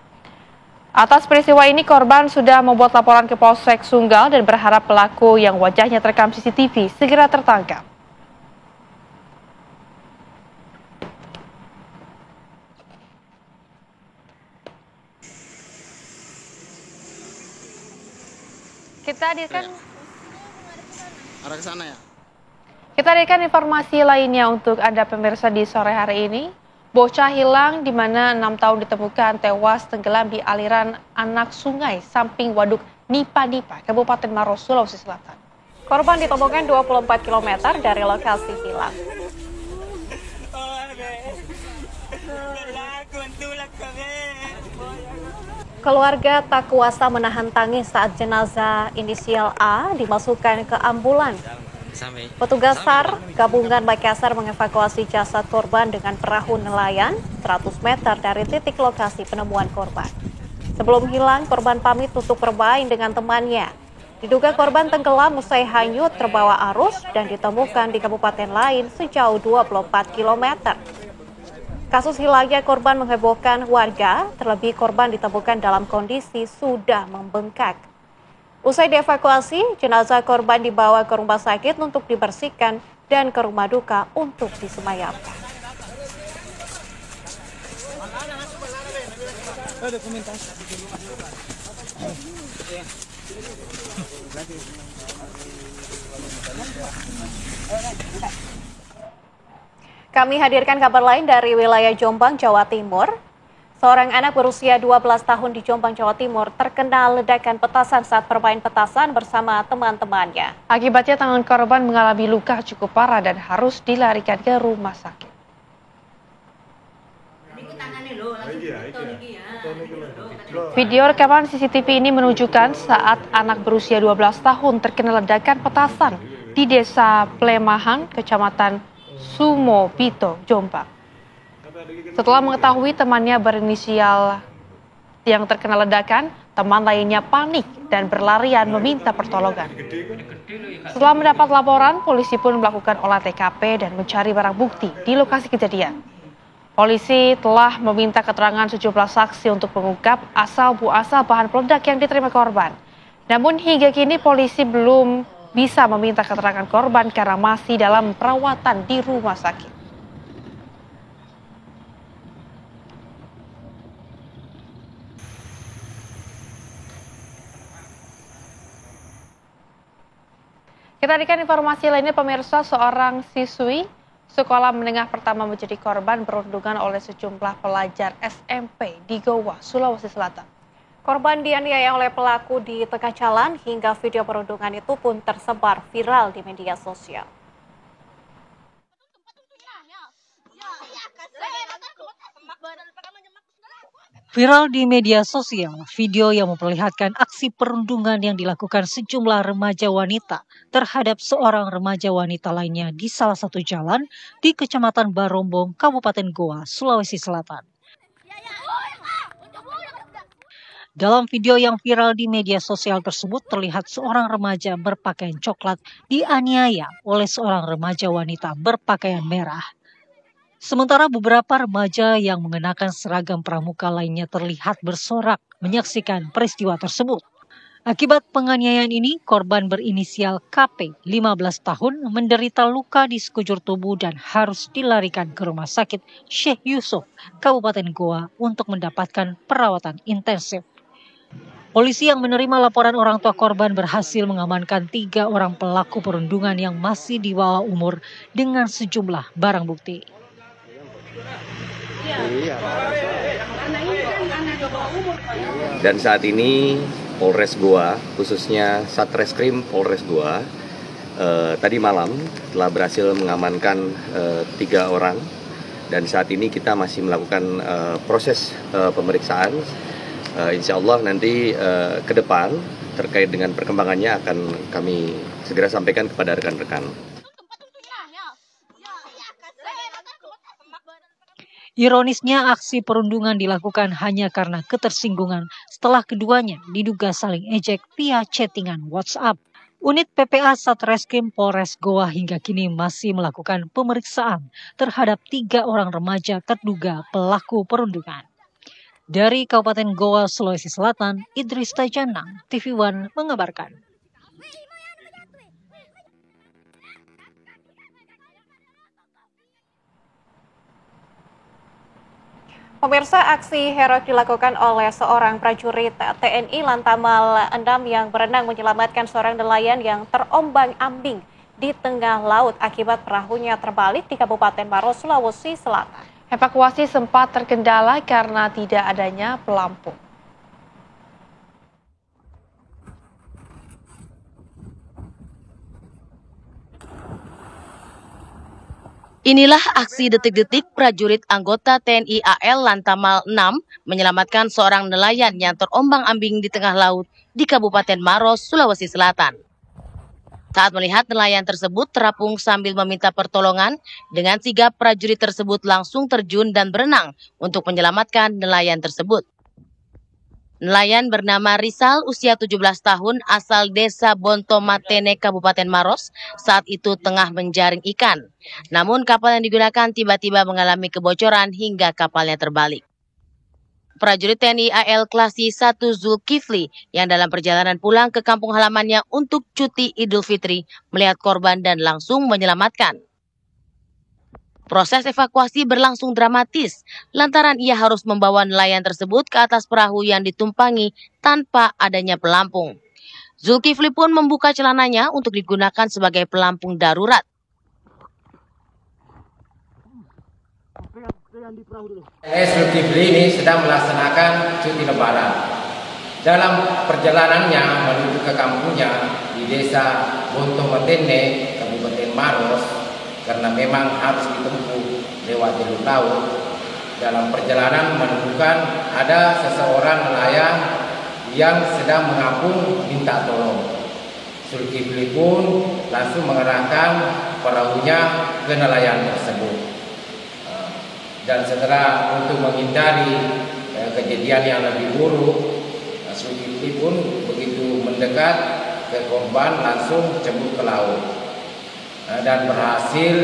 Atas peristiwa ini, korban sudah membuat laporan ke Polsek Sunggal dan berharap pelaku yang wajahnya terekam CCTV segera tertangkap. Kita hadirkan arah ke sana ya. Kita hadirkan informasi lainnya untuk Anda pemirsa di sore hari ini. Bocah hilang di mana 6 tahun ditemukan tewas tenggelam di aliran anak sungai samping Waduk Nipa-Nipa, Kabupaten Maros, Sulawesi Selatan. Korban ditemukan 24 km dari lokasi hilang. Keluarga tak kuasa menahan tangis saat jenazah inisial A dimasukkan ke ambulan. Petugas SAR Gabungan Makassar mengevakuasi jasad korban dengan perahu nelayan 100 meter dari titik lokasi penemuan korban. Sebelum hilang, korban pamit untuk bermain dengan temannya. Diduga korban tenggelam usai hanyut terbawa arus dan ditemukan di kabupaten lain sejauh 24 km. Kasus hilangnya korban menghebohkan warga, terlebih korban ditemukan dalam kondisi sudah membengkak. Usai dievakuasi, jenazah korban dibawa ke rumah sakit untuk dibersihkan dan ke rumah duka untuk disemayamkan. Kami hadirkan kabar lain dari wilayah Jombang, Jawa Timur. Seorang anak berusia 12 tahun di Jombang, Jawa Timur terkena ledakan petasan saat bermain petasan bersama teman-temannya. Akibatnya tangan korban mengalami luka cukup parah dan harus dilarikan ke rumah sakit. Video rekaman CCTV ini menunjukkan saat anak berusia 12 tahun terkena ledakan petasan di Desa Plemahan, Kecamatan Sumobito, Jombang. Setelah mengetahui temannya berinisial yang terkena ledakan, teman lainnya panik dan berlarian meminta pertolongan. Setelah mendapat laporan, polisi pun melakukan olah TKP dan mencari barang bukti di lokasi kejadian. Polisi telah meminta keterangan sejumlah saksi untuk mengungkap asal-muasal bahan peledak yang diterima korban. Namun hingga kini polisi belum bisa meminta keterangan korban karena masih dalam perawatan di rumah sakit. Kita hadirkan informasi lainnya, pemirsa. Seorang siswi sekolah menengah pertama menjadi korban perundungan oleh sejumlah pelajar SMP di Goa, Sulawesi Selatan. Korban dianiaya oleh pelaku di tengah jalan hingga video perundungan itu pun tersebar viral di media sosial. Viral di media sosial, video yang memperlihatkan aksi perundungan yang dilakukan sejumlah remaja wanita terhadap seorang remaja wanita lainnya di salah satu jalan di Kecamatan Barombong, Kabupaten Goa, Sulawesi Selatan. Dalam video yang viral di media sosial tersebut terlihat seorang remaja berpakaian coklat dianiaya oleh seorang remaja wanita berpakaian merah. Sementara beberapa remaja yang mengenakan seragam pramuka lainnya terlihat bersorak menyaksikan peristiwa tersebut. Akibat penganiayaan ini, korban berinisial KP, 15 tahun, menderita luka di sekujur tubuh dan harus dilarikan ke Rumah Sakit Syekh Yusuf, Kabupaten Goa untuk mendapatkan perawatan intensif. Polisi yang menerima laporan orang tua korban berhasil mengamankan 3 orang pelaku perundungan yang masih di bawah umur dengan sejumlah barang bukti. Dan saat ini Polres Goa, khususnya Satreskrim Polres Goa, tadi malam telah berhasil mengamankan 3 orang. Dan saat ini kita masih melakukan proses pemeriksaan. Insya Allah nanti ke depan terkait dengan perkembangannya akan kami segera sampaikan kepada rekan-rekan. Ironisnya aksi perundungan dilakukan hanya karena ketersinggungan setelah keduanya diduga saling ejek via chattingan WhatsApp. Unit PPA Satreskrim Polres Goa hingga kini masih melakukan pemeriksaan terhadap 3 orang remaja terduga pelaku perundungan. Dari Kabupaten Goa, Sulawesi Selatan, Idris Tajanang, TV One mengabarkan. Pemirsa, aksi heroik dilakukan oleh seorang prajurit TNI Lantamal 6 yang berenang menyelamatkan seorang nelayan yang terombang-ambing di tengah laut akibat perahunya terbalik di Kabupaten Maros, Sulawesi Selatan. Evakuasi sempat terkendala karena tidak adanya pelampung. Inilah aksi detik-detik prajurit anggota TNI AL Lantamal 6 menyelamatkan seorang nelayan yang terombang-ambing di tengah laut di Kabupaten Maros, Sulawesi Selatan. Saat melihat nelayan tersebut terapung sambil meminta pertolongan, dengan sigap prajurit tersebut langsung terjun dan berenang untuk menyelamatkan nelayan tersebut. Nelayan bernama Rizal, usia 17 tahun, asal desa Bontomatene, Kabupaten Maros, saat itu tengah menjaring ikan. Namun kapal yang digunakan tiba-tiba mengalami kebocoran hingga kapalnya terbalik. Prajurit TNI AL Klasi 1 Zulkifli yang dalam perjalanan pulang ke kampung halamannya untuk cuti Idul Fitri melihat korban dan langsung menyelamatkan. Proses evakuasi berlangsung dramatis lantaran ia harus membawa nelayan tersebut ke atas perahu yang ditumpangi tanpa adanya pelampung. Zulkifli pun membuka celananya untuk digunakan sebagai pelampung darurat. Zulkifli ini sedang melaksanakan cuti lebaran. Dalam perjalanannya menuju ke kampungnya di desa Bontomatene, Kabupaten Maros, karena memang harus ditempuh lewat jalur laut. Dalam perjalanan menemukan ada seseorang nelayan yang sedang mengapung minta tolong. Zulkifli pun langsung mengerahkan perahunya ke nelayan tersebut. Dan setelah untuk menghindari kejadian yang lebih buruk, Zulkifli pun begitu mendekat ke korban langsung cebur ke laut. Dan berhasil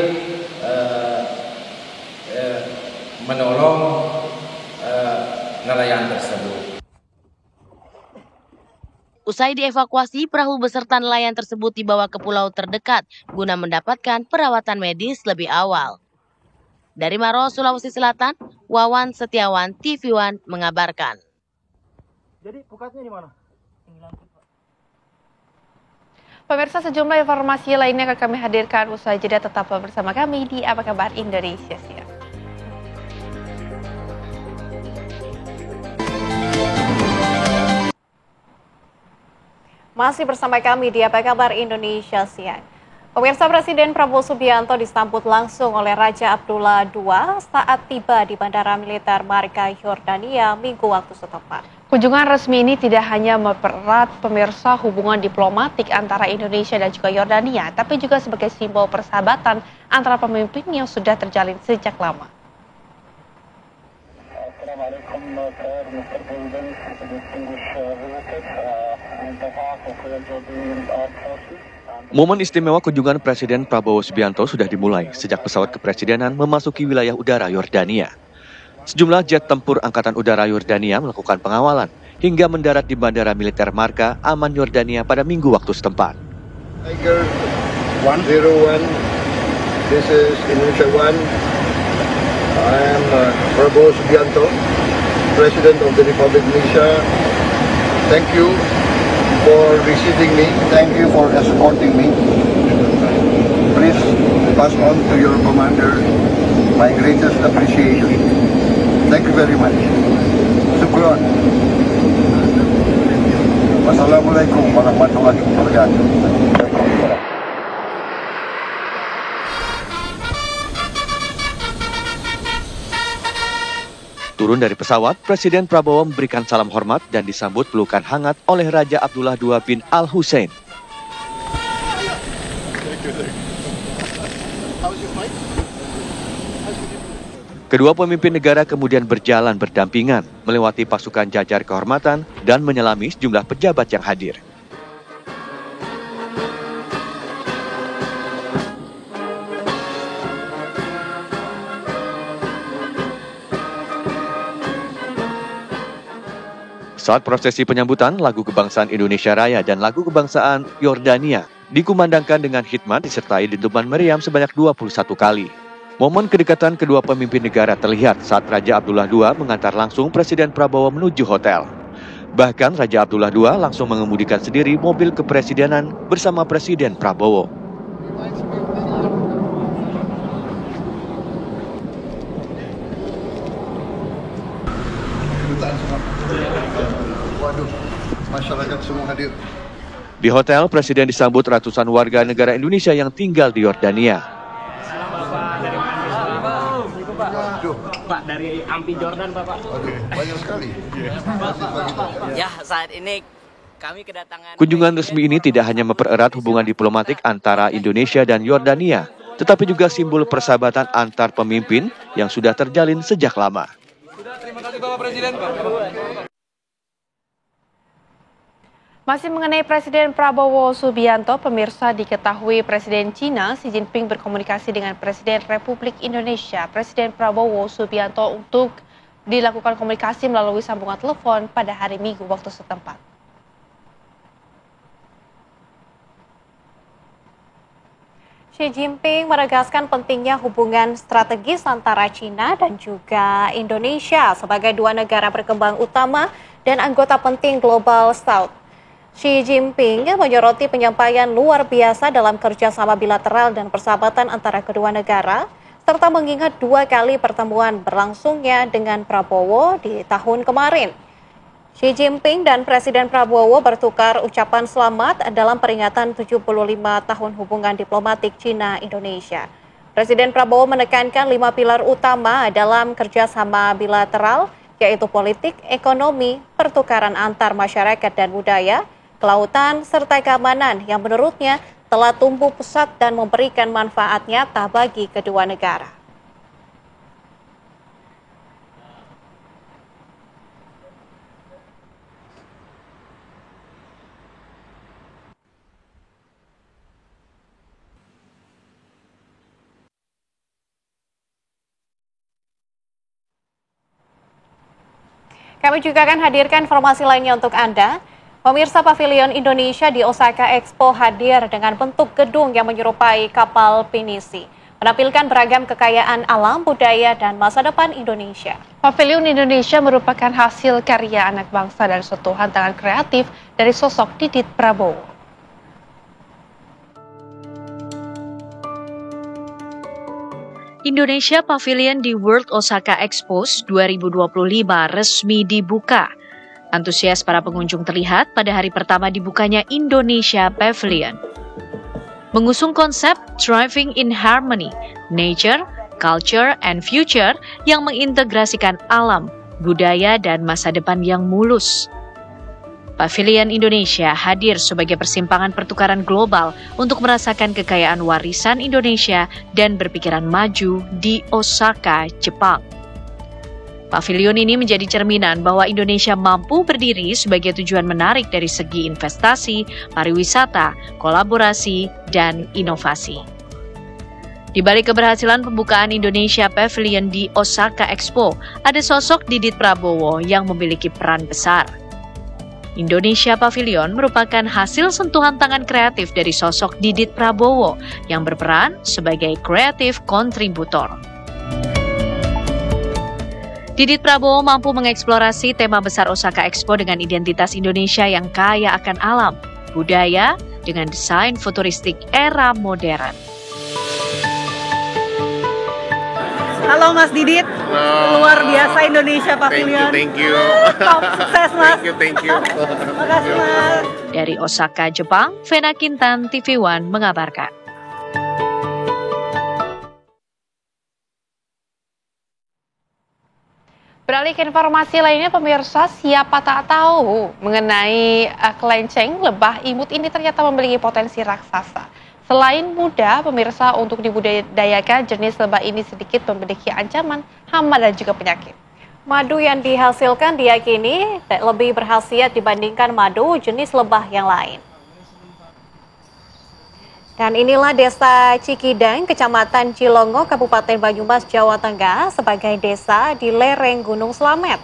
menolong nelayan tersebut. Usai dievakuasi, perahu beserta nelayan tersebut dibawa ke pulau terdekat guna mendapatkan perawatan medis lebih awal. Dari Maros, Sulawesi Selatan, Wawan Setiawan, TV One mengabarkan. Jadi pukatnya di mana? Pemirsa, sejumlah informasi lainnya akan kami hadirkan usai jeda. Tetap bersama kami di Apa Kabar Indonesia Siang. Masih bersama kami di Apa Kabar Indonesia Siang. Pemirsa, Presiden Prabowo Subianto disambut langsung oleh Raja Abdullah II saat tiba di Bandara Militer Marga Yordania Minggu waktu setempat. Kunjungan resmi ini tidak hanya mempererat pemirsa hubungan diplomatik antara Indonesia dan juga Yordania, tapi juga sebagai simbol persahabatan antara pemimpin yang sudah terjalin sejak lama. Momen istimewa kunjungan Presiden Prabowo Subianto sudah dimulai sejak pesawat kepresidenan memasuki wilayah udara Yordania. Sejumlah jet tempur Angkatan Udara Yordania melakukan pengawalan hingga mendarat di Bandara Militer Marga Amman Yordania pada Minggu waktu setempat. Tiger 101, this is Indonesia 1. I am Prabowo Subianto, President of the Republic of Indonesia. Thank you for receiving me. Thank you for escorting me. Please pass on to your commander my greatest appreciation. Thank you very much. Syukron. Wassalamualaikum warahmatullahi wabarakatuh. Turun dari pesawat, Presiden Prabowo memberikan salam hormat dan disambut pelukan hangat oleh Raja Abdullah II bin Al-Hussein. Kedua pemimpin negara kemudian berjalan berdampingan, melewati pasukan jajar kehormatan dan menyelami sejumlah pejabat yang hadir. Saat prosesi penyambutan, lagu kebangsaan Indonesia Raya dan lagu kebangsaan Yordania dikumandangkan dengan hikmat disertai dentuman meriam sebanyak 21 kali. Momen kedekatan kedua pemimpin negara terlihat saat Raja Abdullah II mengantar langsung Presiden Prabowo menuju hotel. Bahkan Raja Abdullah II langsung mengemudikan sendiri mobil kepresidenan bersama Presiden Prabowo. Waduh, masyarakat semua hadir. Di hotel, Presiden disambut ratusan warga negara Indonesia yang tinggal di Yordania. Pak, dari Ampi Jordan, Pak. Oke, banyak sekali. Ya, saat ini kami kedatangan... Kunjungan resmi ini tidak hanya mempererat hubungan diplomatik antara Indonesia dan Yordania, tetapi juga simbol persahabatan antar pemimpin yang sudah terjalin sejak lama. Terima kasih Bapak Presiden, Pak. Masih mengenai Presiden Prabowo Subianto, pemirsa, diketahui Presiden Cina Xi Jinping berkomunikasi dengan Presiden Republik Indonesia, Presiden Prabowo Subianto, untuk dilakukan komunikasi melalui sambungan telepon pada hari Minggu waktu setempat. Xi Jinping menegaskan pentingnya hubungan strategis antara Cina dan juga Indonesia sebagai dua negara berkembang utama dan anggota penting Global South. Xi Jinping menyoroti penyampaian luar biasa dalam kerjasama bilateral dan persahabatan antara kedua negara, serta mengingat 2 kali pertemuan berlangsungnya dengan Prabowo di tahun kemarin. Xi Jinping dan Presiden Prabowo bertukar ucapan selamat dalam peringatan 75 tahun hubungan diplomatik Cina-Indonesia. Presiden Prabowo menekankan 5 pilar utama dalam kerjasama bilateral, yaitu politik, ekonomi, pertukaran antar masyarakat dan budaya, kelautan, serta keamanan yang menurutnya telah tumbuh pesat dan memberikan manfaat nyata bagi kedua negara. Kami juga akan hadirkan informasi lainnya untuk Anda. Pemirsa, Pavilion Indonesia di Osaka Expo hadir dengan bentuk gedung yang menyerupai kapal pinisi, menampilkan beragam kekayaan alam, budaya, dan masa depan Indonesia. Pavilion Indonesia merupakan hasil karya anak bangsa dan sentuhan tangan kreatif dari sosok Didit Prabowo. Indonesia Pavilion di World Osaka Expo 2025 resmi dibuka. Antusias para pengunjung terlihat pada hari pertama dibukanya Indonesia Pavilion. Mengusung konsep Thriving in Harmony, Nature, Culture, and Future yang mengintegrasikan alam, budaya, dan masa depan yang mulus. Pavilion Indonesia hadir sebagai persimpangan pertukaran global untuk merasakan kekayaan warisan Indonesia dan berpikiran maju di Osaka, Jepang. Pavilion ini menjadi cerminan bahwa Indonesia mampu berdiri sebagai tujuan menarik dari segi investasi, pariwisata, kolaborasi, dan inovasi. Di balik keberhasilan pembukaan Indonesia Pavilion di Osaka Expo, ada sosok Didit Prabowo yang memiliki peran besar. Indonesia Pavilion merupakan hasil sentuhan tangan kreatif dari sosok Didit Prabowo yang berperan sebagai kreatif kontributor. Didit Prabowo mampu mengeksplorasi tema besar Osaka Expo dengan identitas Indonesia yang kaya akan alam, budaya, dengan desain futuristik era modern. Halo Mas Didit, luar biasa Indonesia Pavilion. Thank you. Top, sukses Mas. Thank you. Makasih Mas. Dari Osaka, Jepang, Vena Kintan, TV One mengabarkan. Beralih ke informasi lainnya, pemirsa, siapa tak tahu mengenai kelenceng lebah imut ini ternyata memiliki potensi raksasa. Selain mudah, pemirsa, untuk dibudidayakan, jenis lebah ini sedikit memiliki ancaman hama dan juga penyakit. Madu yang dihasilkan diyakini lebih berkhasiat dibandingkan madu jenis lebah yang lain. Dan inilah Desa Cikidang, Kecamatan Cilongo, Kabupaten Banyumas, Jawa Tengah, sebagai desa di lereng Gunung Slamet.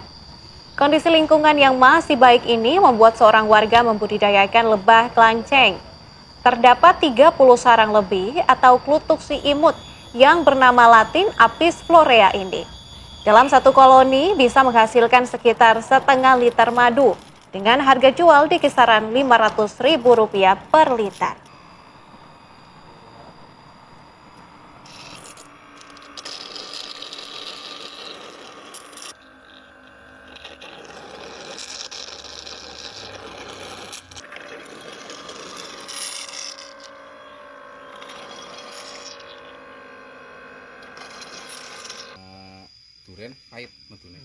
Kondisi lingkungan yang masih baik ini membuat seorang warga membudidayakan lebah kelanceng. Terdapat 30 sarang lebih atau klutuk si imut yang bernama latin Apis florea ini. Dalam satu koloni bisa menghasilkan sekitar setengah liter madu dengan harga jual di kisaran Rp500.000 per liter. Durian pahit metune.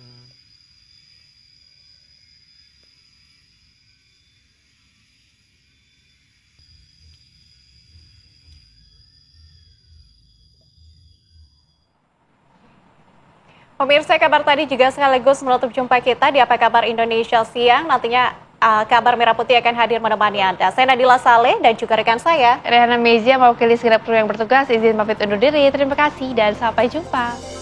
Pemirsa, kabar tadi juga sekaligus menutup jumpa kita di Apa Kabar Indonesia Siang. Nantinya Kabar Merah Putih akan hadir menemani Anda. Saya Nadila Saleh dan juga rekan saya Rehana Mezia mewakili segenap kru yang bertugas izin pamit undur diri. Terima kasih dan sampai jumpa.